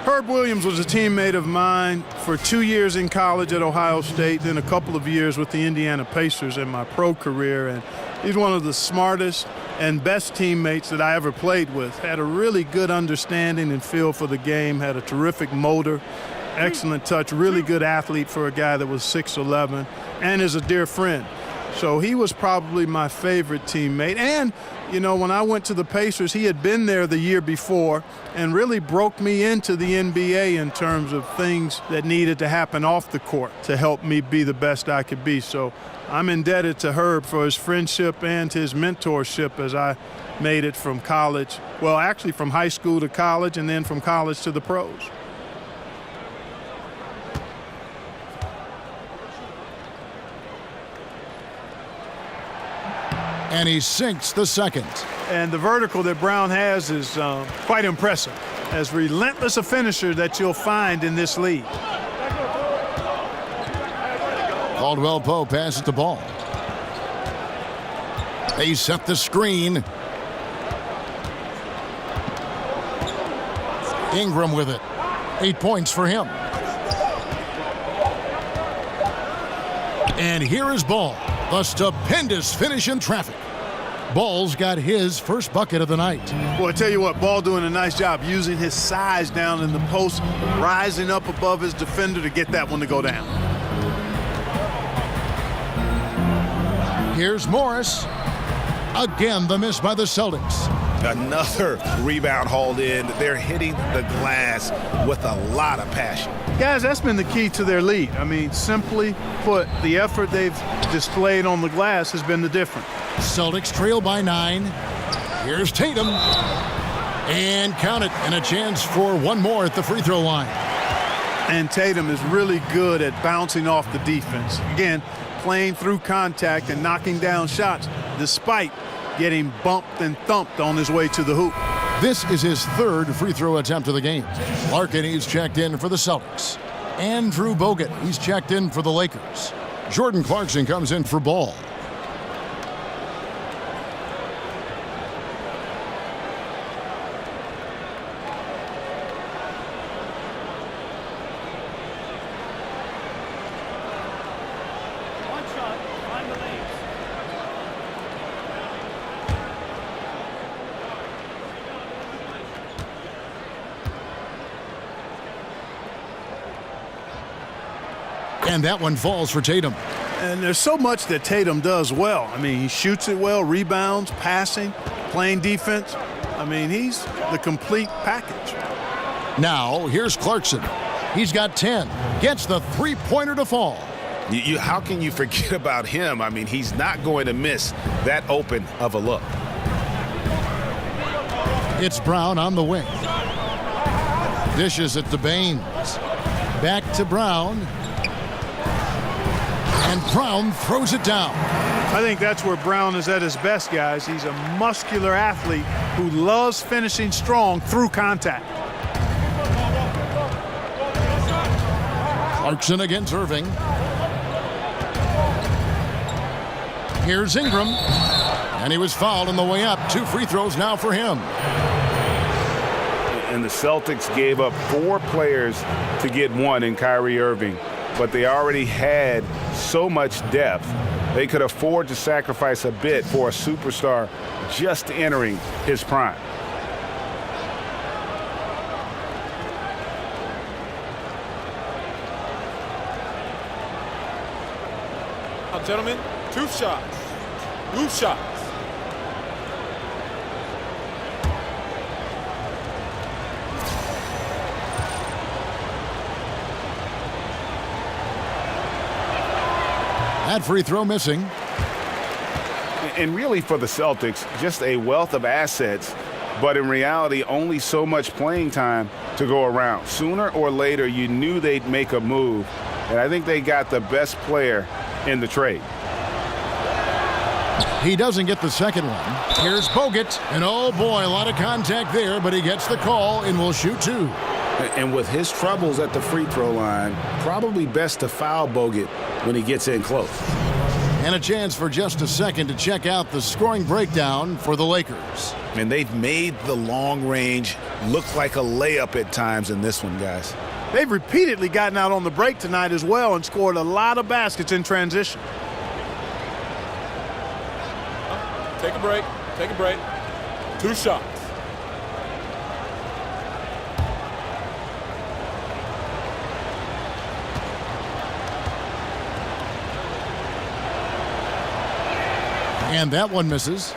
Herb Williams was a teammate of mine for 2 years in college at Ohio State, then a couple of years with the Indiana Pacers in my pro career. And he's one of the smartest and best teammates that I ever played with. Had a really good understanding and feel for the game, had a terrific motor, excellent touch, really good athlete for a guy that was 6'11", and is a dear friend. So he was probably my favorite teammate. And, you know, when I went to the Pacers, he had been there the year before and really broke me into the NBA in terms of things that needed to happen off the court to help me be the best I could be. So I'm indebted to Herb for his friendship and his mentorship as I made it from college. Well, actually from high school to college and then from college to the pros. And he sinks the second. And the vertical that Brown has is quite impressive. As relentless a finisher that you'll find in this league. Caldwell Pope passes the ball. They set the screen. Ingram with it. 8 points for him. And here is Ball. The stupendous finish in traffic. Ball's got his first bucket of the night. Well, I tell you what, Ball doing a nice job using his size down in the post, rising up above his defender to get that one to go down. Here's Morris. Again, the miss by the Celtics. Another rebound hauled in. They're hitting the glass with a lot of passion. Guys, that's been the key to their lead. I mean, simply put, the effort they've displayed on the glass has been the difference. Celtics trail by 9. Here's Tatum. And count it, and a chance for one more at the free throw line. And Tatum is really good at bouncing off the defense. Again, playing through contact and knocking down shots despite getting bumped and thumped on his way to the hoop. This is his 3rd free throw attempt of the game. Larkin, he's checked in for the Celtics. Andrew Bogut, he's checked in for the Lakers. Jordan Clarkson comes in for Ball. And that one falls for Tatum. And there's so much that Tatum does well. I mean, he shoots it well, rebounds, passing, playing defense. I mean, he's the complete package. Now, here's Clarkson. He's got 10. Gets the three-pointer to fall. How can you forget about him? I mean, he's not going to miss that open of a look. It's Brown on the wing. Dishes it to Baines. Back to Brown. And Brown throws it down. I think that's where Brown is at his best, guys. He's a muscular athlete who loves finishing strong through contact. Clarkson against Irving. Here's Ingram. And he was fouled on the way up. 2 free throws now for him. And the Celtics gave up 4 players to get 1 in Kyrie Irving, but they already had so much depth, they could afford to sacrifice a bit for a superstar just entering his prime. Now, gentlemen, 2 shots. Loose shots. That free throw missing. And really for the Celtics, just a wealth of assets, but in reality, only so much playing time to go around. Sooner or later, you knew they'd make a move, and I think they got the best player in the trade. He doesn't get the second one. Here's Bogut, and oh boy, a lot of contact there, but he gets the call and will shoot 2. And with his troubles at the free throw line, probably best to foul Bogut when he gets in close. And a chance for just a second to check out the scoring breakdown for the Lakers. And they've made the long range look like a layup at times in this one, guys. They've repeatedly gotten out on the break tonight as well and scored a lot of baskets in transition. Take a break. Take a break. 2 shots. And that one misses.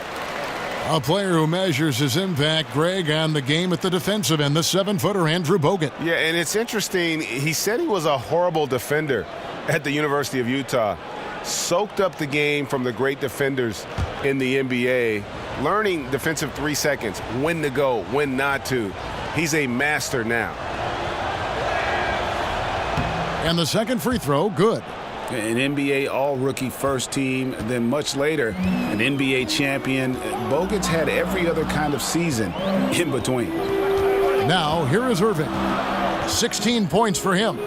A player who measures his impact, Greg, on the game at the defensive end, the 7-footer Andrew Bogut. Yeah, and it's interesting. He said he was a horrible defender at the University of Utah. Soaked up the game from the great defenders in the NBA, learning defensive 3 seconds, when to go, when not to. He's a master now. And the second free throw, good. An NBA all-rookie first team, then much later, an NBA champion. Bogut's had every other kind of season in between. Now, here is Irving. 16 points for him.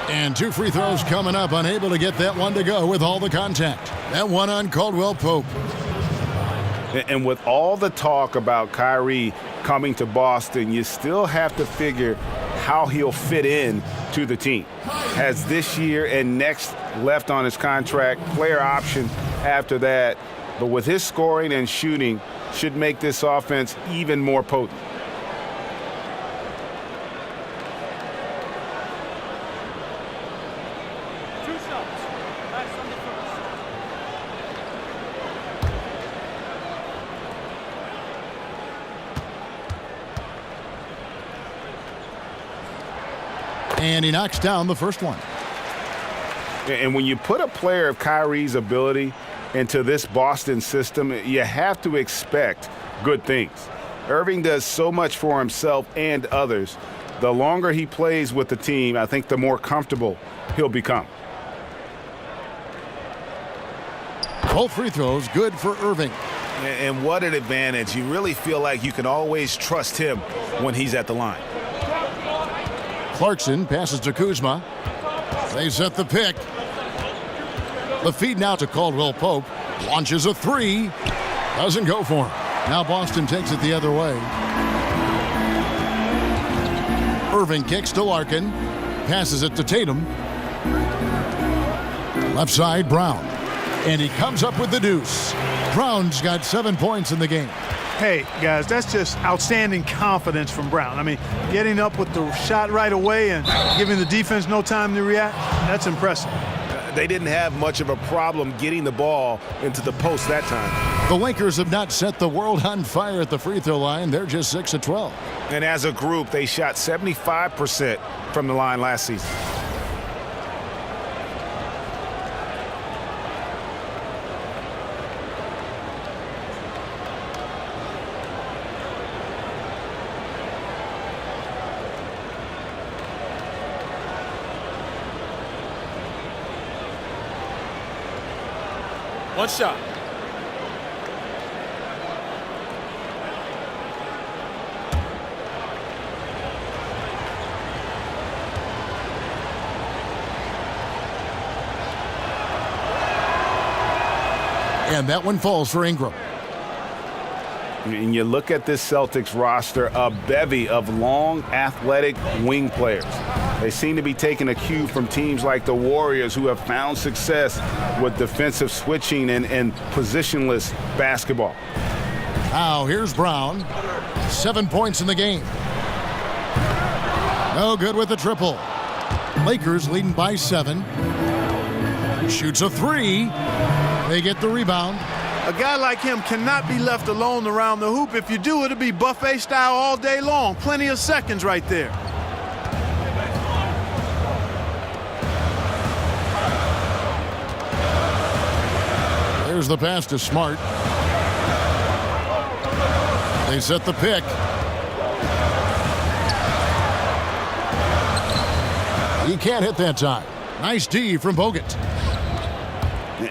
And 2 free throws coming up, unable to get that one to go with all the contact. That one on Caldwell Pope. And with all the talk about Kyrie coming to Boston, you still have to figure how he'll fit in to the team. Has this year and next left on his contract, player option after that. But with his scoring and shooting, should make this offense even more potent. And he knocks down the first one. And when you put a player of Kyrie's ability into this Boston system, you have to expect good things. Irving does so much for himself and others. The longer he plays with the team, I think the more comfortable he'll become. Both free throws good for Irving. And what an advantage. You really feel like you can always trust him when he's at the line. Clarkson passes to Kuzma. They set the pick. The feed now to Caldwell Pope. Launches a 3. Doesn't go for him. Now Boston takes it the other way. Irving kicks to Larkin. Passes it to Tatum. Left side, Brown. And he comes up with the deuce. Brown's got 7 points in the game. Hey, guys, that's just outstanding confidence from Brown. I mean, getting up with the shot right away and giving the defense no time to react, that's impressive. They didn't have much of a problem getting the ball into the post that time. The Lakers have not set the world on fire at the free throw line. They're just 6 of 12. And as a group, they shot 75% from the line last season. One shot. And that one falls for Ingram. And you look at this Celtics roster, a bevy of long, athletic wing players. They seem to be taking a cue from teams like the Warriors, who have found success with defensive switching and positionless basketball. Now here's Brown. 7 points in the game. No good with the triple. Lakers leading by 7. Shoots a 3. They get the rebound. A guy like him cannot be left alone around the hoop. If you do, it'll be buffet style all day long. Plenty of seconds right there. There's the pass to Smart. They set the pick. He can't hit that time. Nice D from Bogut.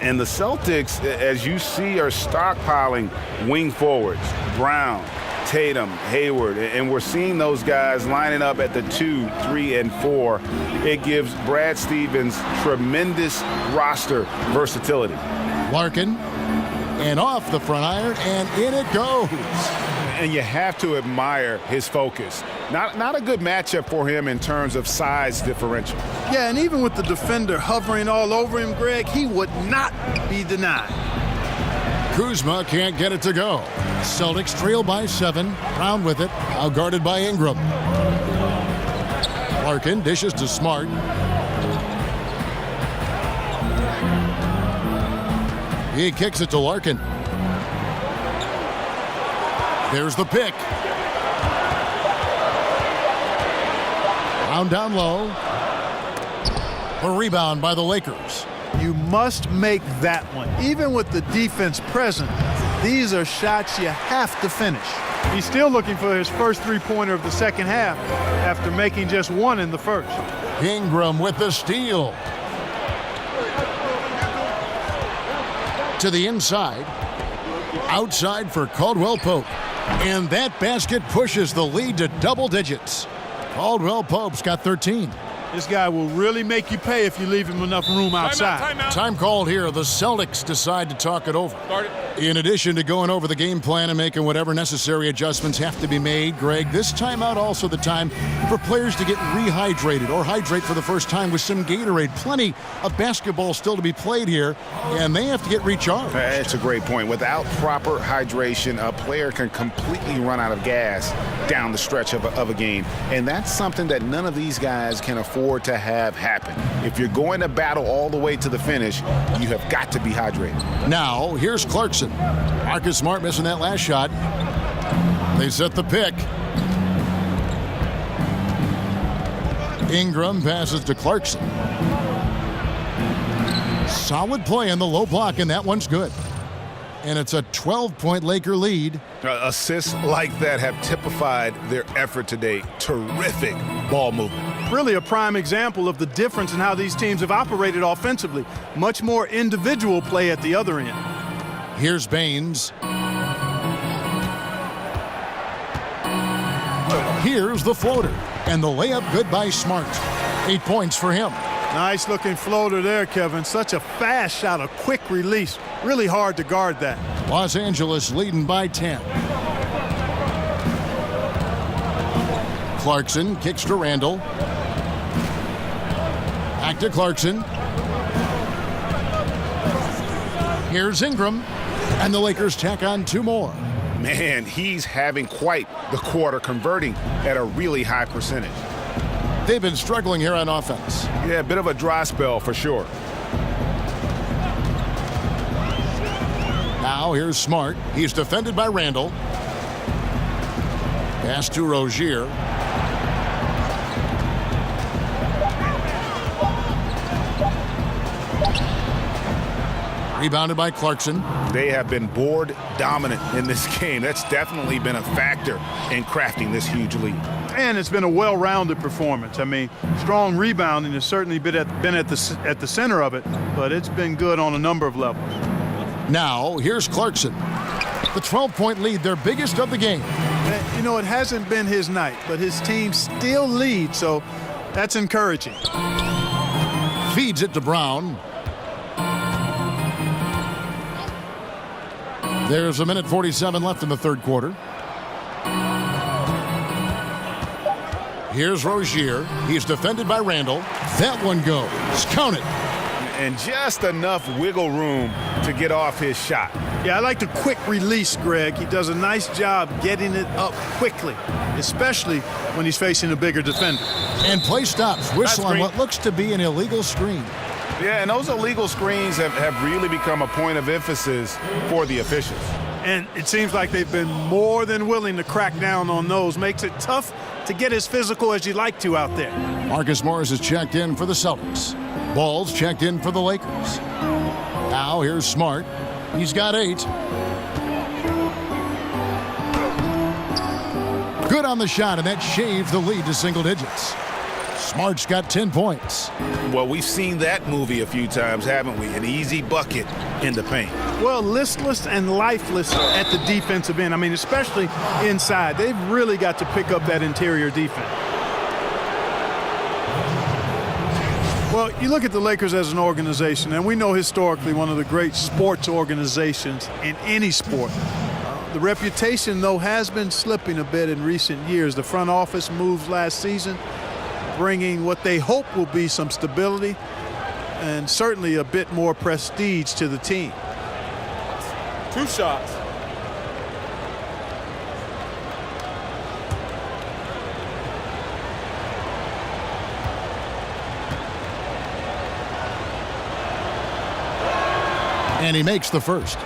And the Celtics, as you see, are stockpiling wing forwards. Brown, Tatum, Hayward, and we're seeing those guys lining up at the 2, 3, and 4. It gives Brad Stevens tremendous roster versatility. Larkin, and off the front iron, and in it goes. And you have to admire his focus. Not a good matchup for him in terms of size differential. Yeah, and even with the defender hovering all over him, Greg, he would not be denied. Kuzma can't get it to go. Celtics trail by 7. Brown with it, now guarded by Ingram. Larkin dishes to Smart. He kicks it to Larkin. There's the pick. Down low. A rebound by the Lakers. You must make that one. Even with the defense present, these are shots you have to finish. He's still looking for his first three-pointer of the second half after making just one in the first. Ingram with the steal. To the inside. Outside for Caldwell Pope. And that basket pushes the lead to double digits. Caldwell Pope's got 13. This guy will really make you pay if you leave him enough room outside. Time called here. The Celtics decide to talk it over. In addition to going over the game plan and making whatever necessary adjustments have to be made, Greg, this timeout also the time for players to get rehydrated or hydrate for the first time with some Gatorade. Plenty of basketball still to be played here, and they have to get recharged. That's a great point. Without proper hydration, a player can completely run out of gas down the stretch of a game, and that's something that none of these guys can afford to have happen. If you're going to battle all the way to the finish, you have got to be hydrated. Now, here's Clarkson. Marcus Smart missing that last shot. They set the pick. Ingram passes to Clarkson. Solid play in the low block, and that one's good. And it's a 12-point Laker lead. Assists like that have typified their effort today. Terrific ball movement. Really a prime example of the difference in how these teams have operated offensively. Much more individual play at the other end. Here's Baines. Here's the floater. And the layup good by Smart. 8 points for him. Nice looking floater there, Kevin. Such a fast shot, a quick release. Really hard to guard that. Los Angeles leading by 10. Clarkson kicks to Randall. Back to Clarkson. Here's Ingram. And the Lakers tack on 2 more. Man, he's having quite the quarter, converting at a really high percentage. They've been struggling here on offense. Yeah, a bit of a dry spell for sure. Now here's Smart. He's defended by Randall. Pass to Rozier. Rebounded by Clarkson. They have been board dominant in this game. That's definitely been a factor in crafting this huge lead. And it's been a well-rounded performance. I mean, strong rebounding has certainly been at the center of it, but it's been good on a number of levels. Now, here's Clarkson. The 12-point lead, their biggest of the game. And, you know, it hasn't been his night, but his team still leads, so that's encouraging. Feeds it to Brown. There's a minute 47 left in the third quarter. Here's Rozier. He's defended by Randall. That one goes. Count it. And just enough wiggle room to get off his shot. Yeah, I like the quick release, Greg. He does a nice job getting it up quickly, especially when he's facing a bigger defender. And play stops. Whistle on what looks to be an illegal screen. Yeah, and those illegal screens have really become a point of emphasis for the officials. And it seems like they've been more than willing to crack down on those. Makes it tough to get as physical as you'd like to out there. Marcus Morris is checked in for the Celtics. Ball's checked in for the Lakers. Now here's Smart. He's got 8. Good on the shot, and that shaved the lead to single digits. Smart's got 10 points. Well, we've seen that movie a few times, haven't we? An easy bucket in the paint. Well, listless and lifeless at the defensive end. I mean, especially inside. They've really got to pick up that interior defense. Well, you look at the Lakers as an organization, and we know historically one of the great sports organizations in any sport. The reputation, though, has been slipping a bit in recent years. The front office moves last season, bringing what they hope will be some stability and certainly a bit more prestige to the team. 2 shots. And he makes the first.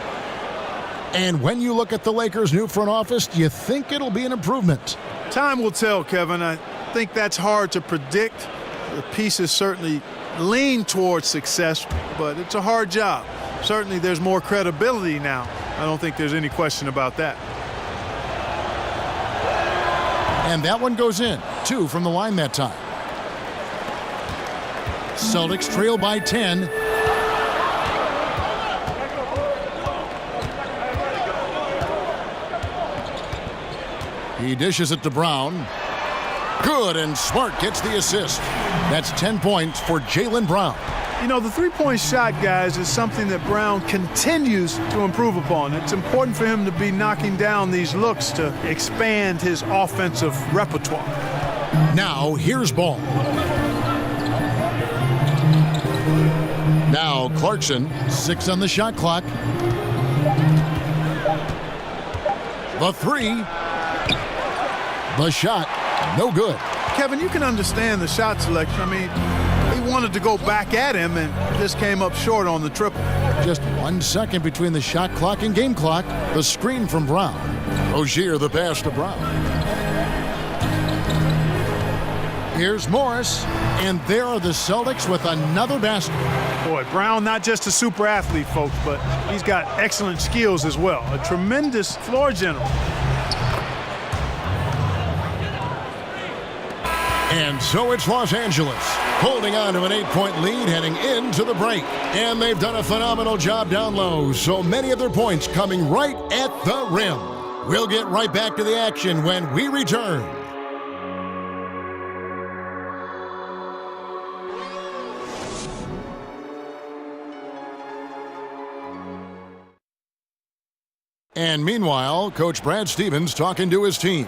And when you look at the Lakers' new front office, do you think it'll be an improvement? Time will tell, Kevin. I think that's hard to predict. The pieces certainly lean towards success, but it's a hard job. Certainly there's more credibility now. I don't think there's any question about that. And that one goes in. 2 from the line that time. Celtics trail by 10. He dishes it to Brown. Good, and Smart gets the assist. That's 10 points for Jaylen Brown. You know, the three-point shot, guys, is something that Brown continues to improve upon. It's important for him to be knocking down these looks to expand his offensive repertoire. Now, here's Ball. Now, Clarkson, 6 on the shot clock. The 3. The shot, no good. Kevin, you can understand the shot selection. I mean, he wanted to go back at him and just came up short on the triple. Just 1 second between the shot clock and game clock. The screen from Brown. Rozier the pass to Brown. Here's Morris, and there are the Celtics with another basket. Boy, Brown not just a super athlete, folks, but he's got excellent skills as well. A tremendous floor general. And so it's Los Angeles, holding on to an 8-point lead heading into the break. And they've done a phenomenal job down low, so many of their points coming right at the rim. We'll get right back to the action when we return. And meanwhile, Coach Brad Stevens talking to his team.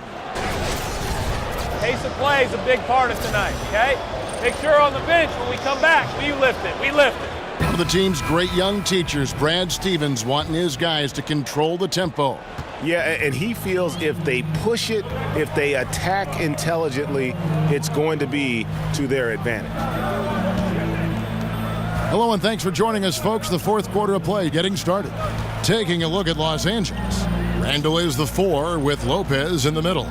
Pace of play is a big part of tonight, okay? Make sure on the bench when we come back, we lift it. We lift it. One of the team's great young teachers, Brad Stevens, wanting his guys to control the tempo. Yeah, and he feels if they push it, if they attack intelligently, it's going to be to their advantage. Hello and thanks for joining us, folks. The fourth quarter of play getting started. Taking a look at Los Angeles. Randall is the 4 with Lopez in the middle.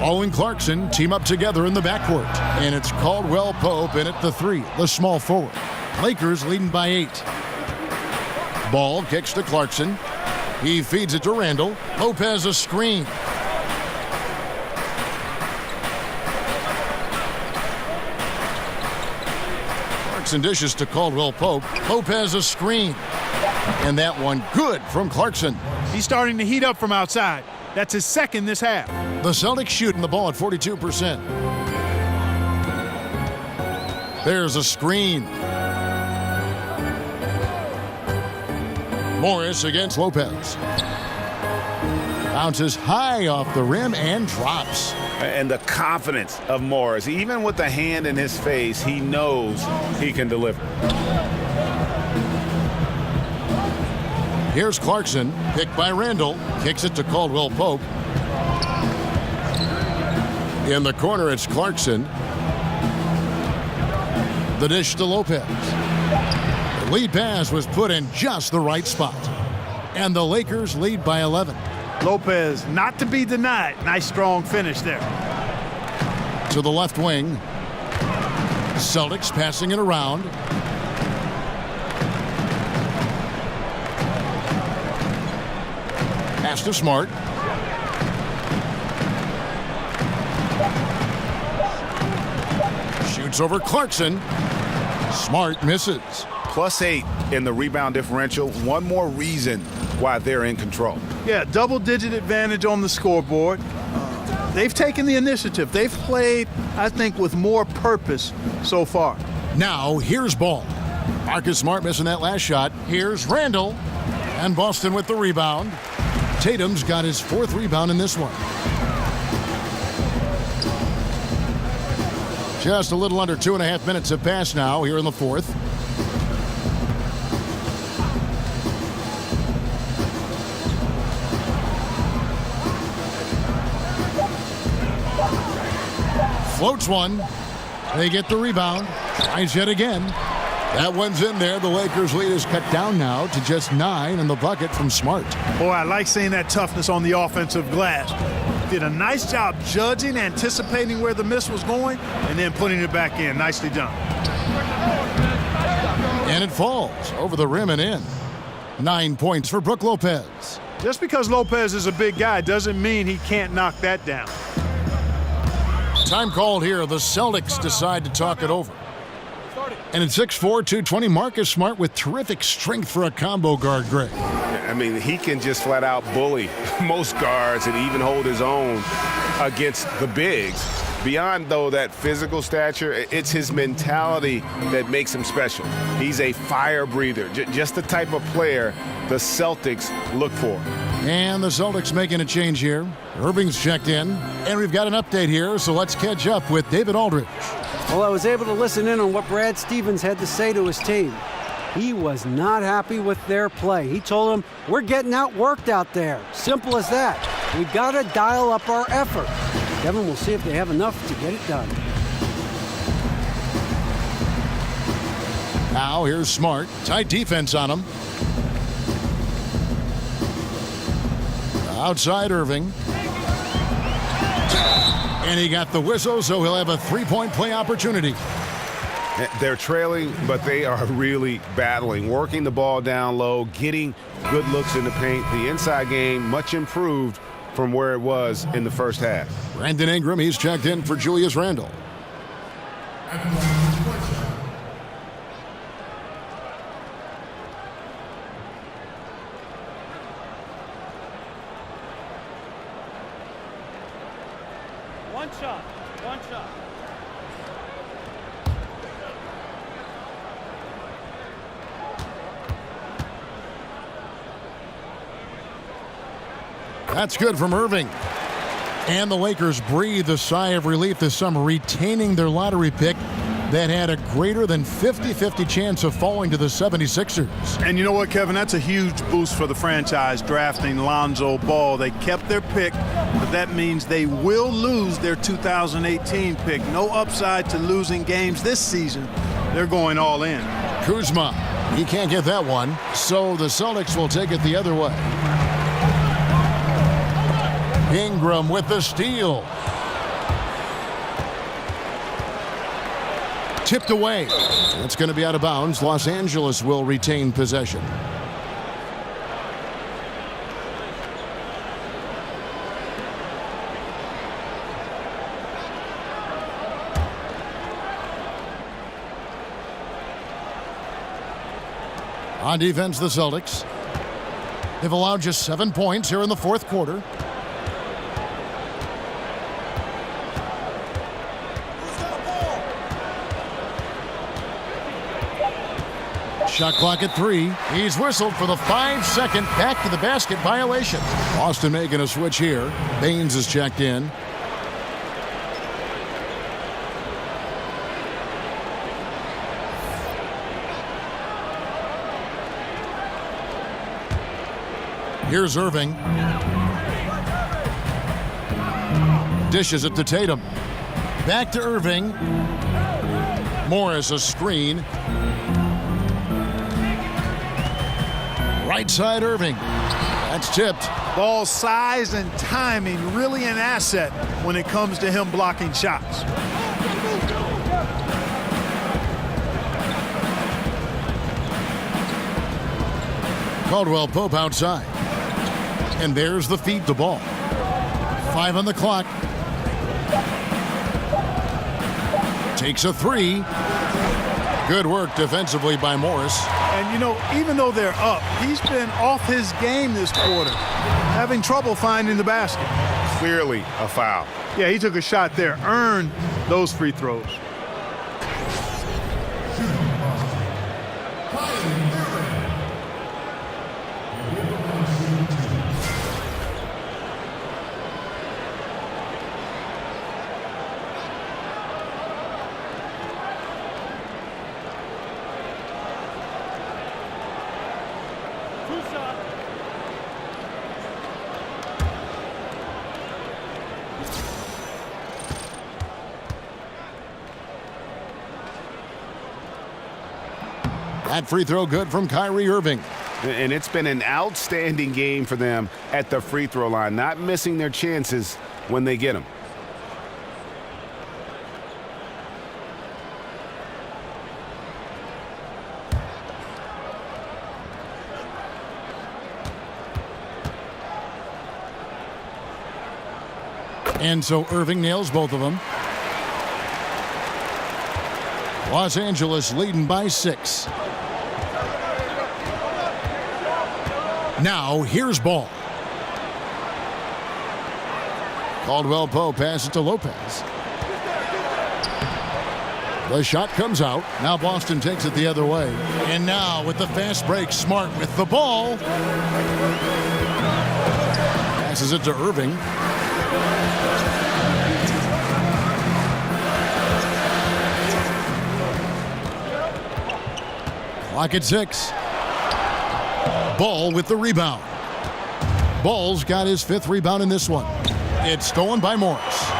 Ball and Clarkson team up together in the backcourt. And it's Caldwell Pope in at the 3, the small forward. Lakers leading by 8. Ball kicks to Clarkson. He feeds it to Randall. Lopez a screen. Clarkson dishes to Caldwell Pope. Lopez a screen. And that one good from Clarkson. He's starting to heat up from outside. That's his second this half. The Celtics shooting the ball at 42%. There's a screen. Morris against Lopez. Bounces high off the rim and drops. And the confidence of Morris. Even with the hand in his face, he knows he can deliver. Here's Clarkson, picked by Randall. Kicks it to Caldwell Pope. In the corner, it's Clarkson. The dish to Lopez. The lead pass was put in just the right spot. And the Lakers lead by 11. Lopez, not to be denied. Nice, strong finish there. To the left wing. Celtics passing it around. Pass to Smart. Shoots over Clarkson. Smart misses. +8 in the rebound differential. One more reason why they're in control. Yeah, double-digit advantage on the scoreboard. They've taken the initiative. They've played, I think, with more purpose so far. Now, here's Ball. Marcus Smart missing that last shot. Here's Randall. And Boston with the rebound. Tatum's got his 4th rebound in this one. Just a little under 2.5 minutes have passed now here in the 4th. Floats one. They get the rebound. Tries yet again. That one's in there. The Lakers' lead is cut down now to just 9 in the bucket from Smart. Boy, I like seeing that toughness on the offensive glass. Did a nice job judging, anticipating where the miss was going, and then putting it back in. Nicely done. And it falls over the rim and in. 9 points for Brook Lopez. Just because Lopez is a big guy doesn't mean he can't knock that down. Time called here. The Celtics decide to talk it over. And at 6'4", 220, Marcus Smart with terrific strength for a combo guard, Greg. I mean, he can just flat out bully most guards and even hold his own against the bigs. Beyond, though, that physical stature, it's his mentality that makes him special. He's a fire breather, just the type of player the Celtics look for. And the Celtics making a change here. Irving's checked in, and we've got an update here, so let's catch up with David Aldridge. Well, I was able to listen in on what Brad Stevens had to say to his team. He was not happy with their play. He told them, we're getting outworked out there. Simple as that. We got to dial up our effort. Kevin, we'll see if they have enough to get it done. Now here's Smart. Tight defense on him. Outside Irving. And he got the whistle, so he'll have a 3-point play opportunity. They're trailing, but they are really battling, working the ball down low, getting good looks in the paint. The inside game much improved from where it was in the first half. Brandon Ingram, he's checked in for Julius Randle. One shot. That's good from Irving. And the Lakers breathe a sigh of relief this summer, retaining their lottery pick that had a greater than 50-50 chance of falling to the 76ers. And you know what, Kevin? That's a huge boost for the franchise, drafting Lonzo Ball. They kept their pick, but that means they will lose their 2018 pick. No upside to losing games this season. They're going all in. Kuzma, he can't get that one, so the Celtics will take it the other way. Ingram with the steal. Tipped away. It's going to be out of bounds. Los Angeles will retain possession. On defense, the Celtics. They've allowed just 7 points here in the fourth quarter. Shot clock at 3. He's whistled for the 5-second back to the basket violation. Boston making a switch here. Baines is checked in. Here's Irving. Dishes it to Tatum. Back to Irving. Morris a screen. Right side Irving. That's tipped. Ball size and timing really an asset when it comes to him blocking shots. Caldwell Pope outside. And there's the feed to ball. 5 on the clock. Takes a 3. Good work defensively by Morris. And, you know, even though they're up, he's been off his game this quarter, having trouble finding the basket. Clearly a foul. Yeah, he took a shot there, earned those free throws. That free throw good from Kyrie Irving. And it's been an outstanding game for them at the free throw line, not missing their chances when they get them. And so Irving nails both of them. Los Angeles leading by 6. Now here's ball. Caldwell Pope passes to Lopez. The shot comes out. Now Boston takes it the other way. And now with the fast break, Smart with the ball. Passes it to Irving. Clock at 6. Ball with the rebound. Ball's got his 5th rebound in this one. It's stolen by Morris.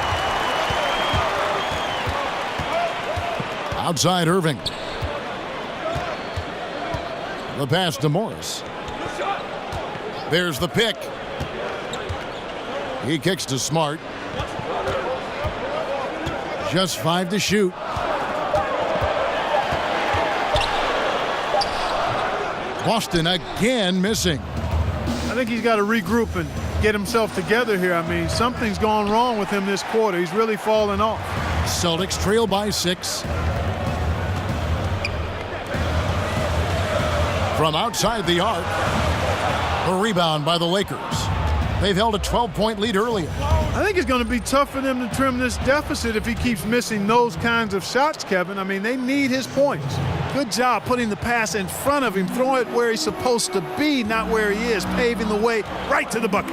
Outside Irving. The pass to Morris. There's the pick. He kicks to Smart. Just 5 to shoot. Boston again missing. I think he's got to regroup and get himself together here. I mean, something's gone wrong with him this quarter. He's really fallen off. Celtics trail by 6. From outside the arc, a rebound by the Lakers. They've held a 12-point lead earlier. I think it's going to be tough for them to trim this deficit if he keeps missing those kinds of shots, Kevin. I mean, they need his points. Good job putting the pass in front of him, throwing it where he's supposed to be, not where he is, paving the way right to the bucket.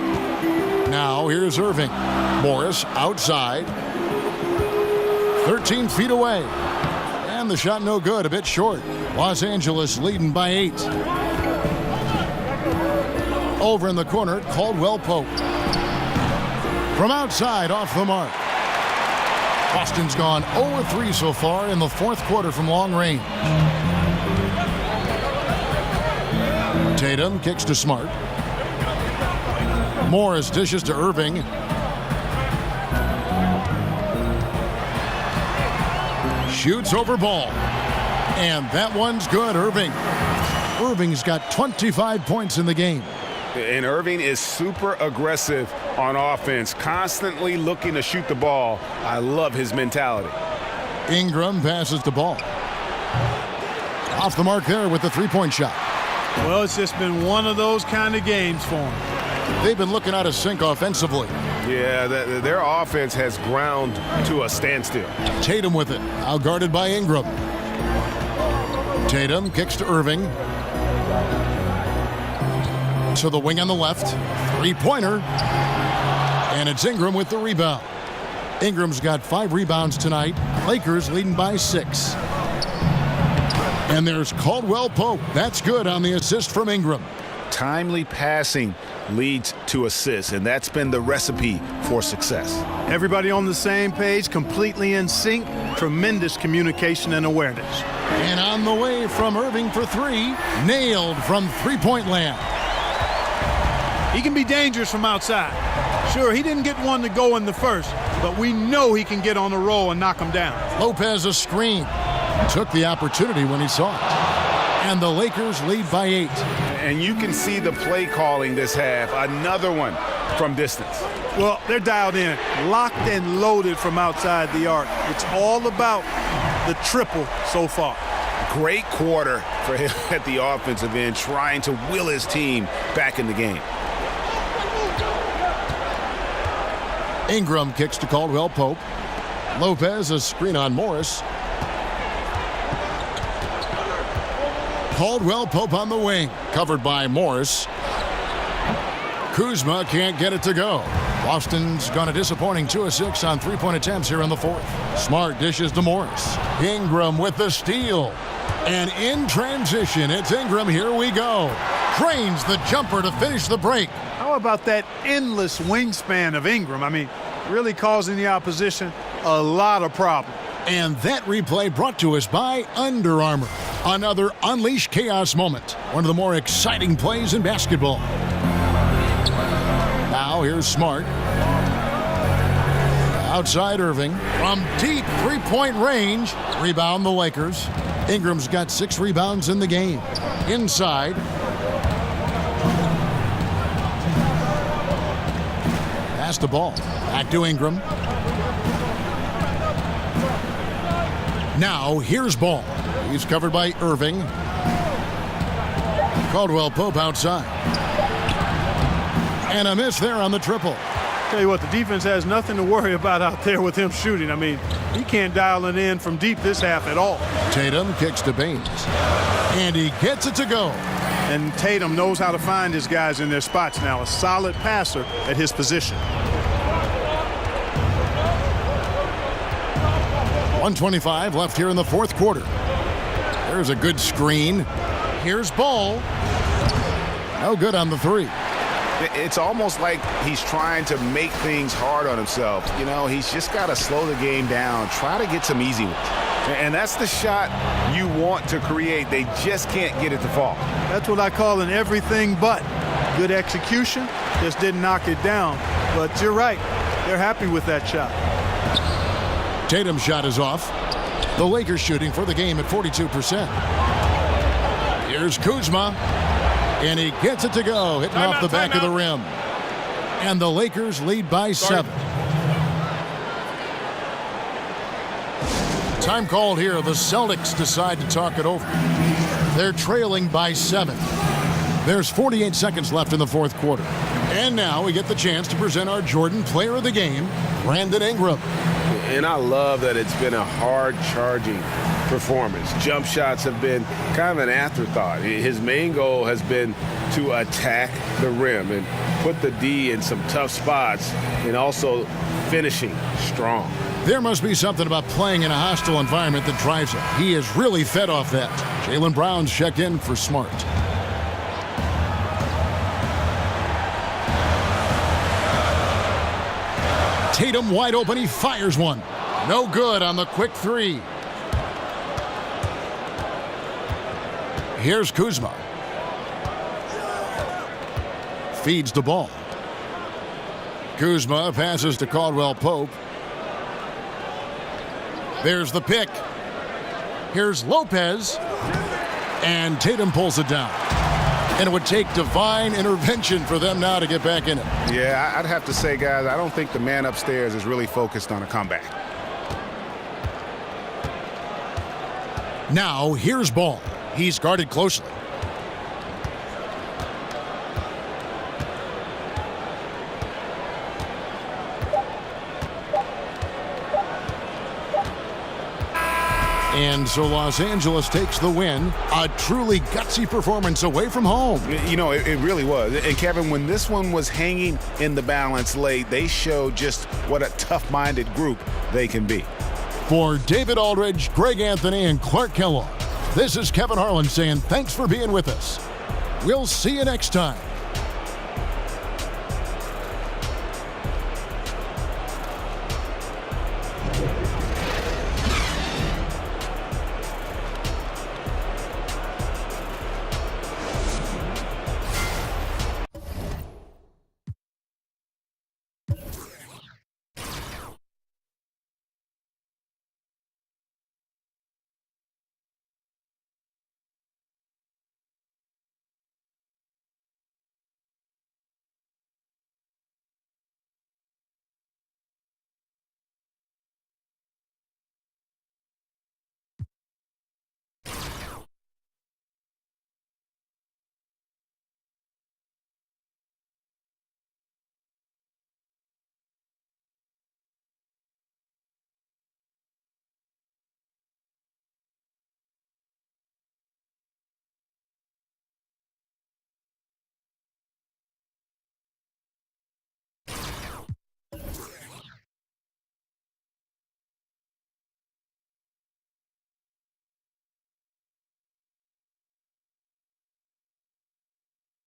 Now here's Irving. Morris outside. 13 feet away. And the shot no good, a bit short. Los Angeles leading by 8. Over in the corner, Caldwell Pope. From outside, off the mark. Boston's gone 0-3 so far in the 4th quarter from long range. Tatum kicks to Smart. Morris dishes to Irving. Shoots over ball. And that one's good, Irving. Irving's got 25 points in the game. And Irving is super aggressive on offense, constantly looking to shoot the ball. I love his mentality. Ingram passes the ball. Off the mark there with the 3-point shot. Well, it's just been one of those kind of games for them. They've been looking out of sync offensively. Yeah, their offense has ground to a standstill. Tatum with it, out guarded by Ingram. Tatum kicks to Irving. To the wing on the left. Three-pointer. And it's Ingram with the rebound. Ingram's got 5 rebounds tonight. Lakers leading by 6. And there's Caldwell Pope. That's good on the assist from Ingram. Timely passing leads to assists, and that's been the recipe for success. Everybody on the same page, completely in sync. Tremendous communication and awareness. And on the way from Irving for 3. Nailed from three-point land. He can be dangerous from outside. Sure, he didn't get one to go in the first, but we know he can get on a roll and knock him down. Lopez a screen. Took the opportunity when he saw it. And the Lakers lead by 8. And you can see the play calling this half. Another one from distance. Well, they're dialed in, locked and loaded from outside the arc. It's all about the triple so far. Great quarter for him at the offensive end, trying to will his team back in the game. Ingram kicks to Caldwell Pope. Lopez a screen on Morris. Caldwell Pope on the wing, covered by Morris. Kuzma can't get it to go. Boston's gone a disappointing 2 of 6 on 3-point attempts here in the 4th. Smart dishes to Morris. Ingram with the steal. And in transition, it's Ingram. Here we go. Drains the jumper to finish the break. How about that endless wingspan of Ingram? I mean, really causing the opposition a lot of problems. And that replay brought to us by Under Armour. Another Unleash Chaos moment. One of the more exciting plays in basketball. Now here's Smart. Outside Irving. From deep three-point range. Rebound the Lakers. Ingram's got 6 rebounds in the game. Inside. Pass the ball. Back to Ingram. Now here's Ball. He's covered by Irving. Caldwell Pope outside. And a miss there on the triple. Tell you what, the defense has nothing to worry about out there with him shooting. I mean, he can't dial it in from deep this half at all. Tatum kicks to Baines. And he gets it to go. And Tatum knows how to find his guys in their spots now. A solid passer at his position. 1:25 left here in the 4th quarter. There's a good screen. Here's Ball. No good on the 3. It's almost like he's trying to make things hard on himself. You know, he's just got to slow the game down, try to get some easy ones. And that's the shot you want to create. They just can't get it to fall. That's what I call an everything but. Good execution, just didn't knock it down. But you're right, they're happy with that shot. Tatum's shot is off. The Lakers shooting for the game at 42%. Here's Kuzma. And he gets it to go, hitting off the back of the rim. And the Lakers lead by 7. Time called here. The Celtics decide to talk it over. They're trailing by 7. There's 48 seconds left in the 4th quarter. And now we get the chance to present our Jordan Player of the Game, Brandon Ingram. And I love that it's been a hard-charging performance. Jump shots have been kind of an afterthought. His main goal has been to attack the rim and put the D in some tough spots and also finishing strong. There must be something about playing in a hostile environment that drives him. He is really fed off that. Jaylen Brown's checked in for Smart. Tatum wide open. He fires one. No good on the quick 3. Here's Kuzma. Feeds the ball. Kuzma passes to Caldwell Pope. There's the pick. Here's Lopez. And Tatum pulls it down. And it would take divine intervention for them now to get back in it. Yeah, I'd have to say, guys, I don't think the man upstairs is really focused on a comeback. Now, here's Ball. He's guarded closely. And so Los Angeles takes the win, a truly gutsy performance away from home. You know, it really was. And Kevin, when this one was hanging in the balance late, they showed just what a tough-minded group they can be. For David Aldridge, Greg Anthony, and Clark Kellogg, this is Kevin Harlan saying thanks for being with us. We'll see you next time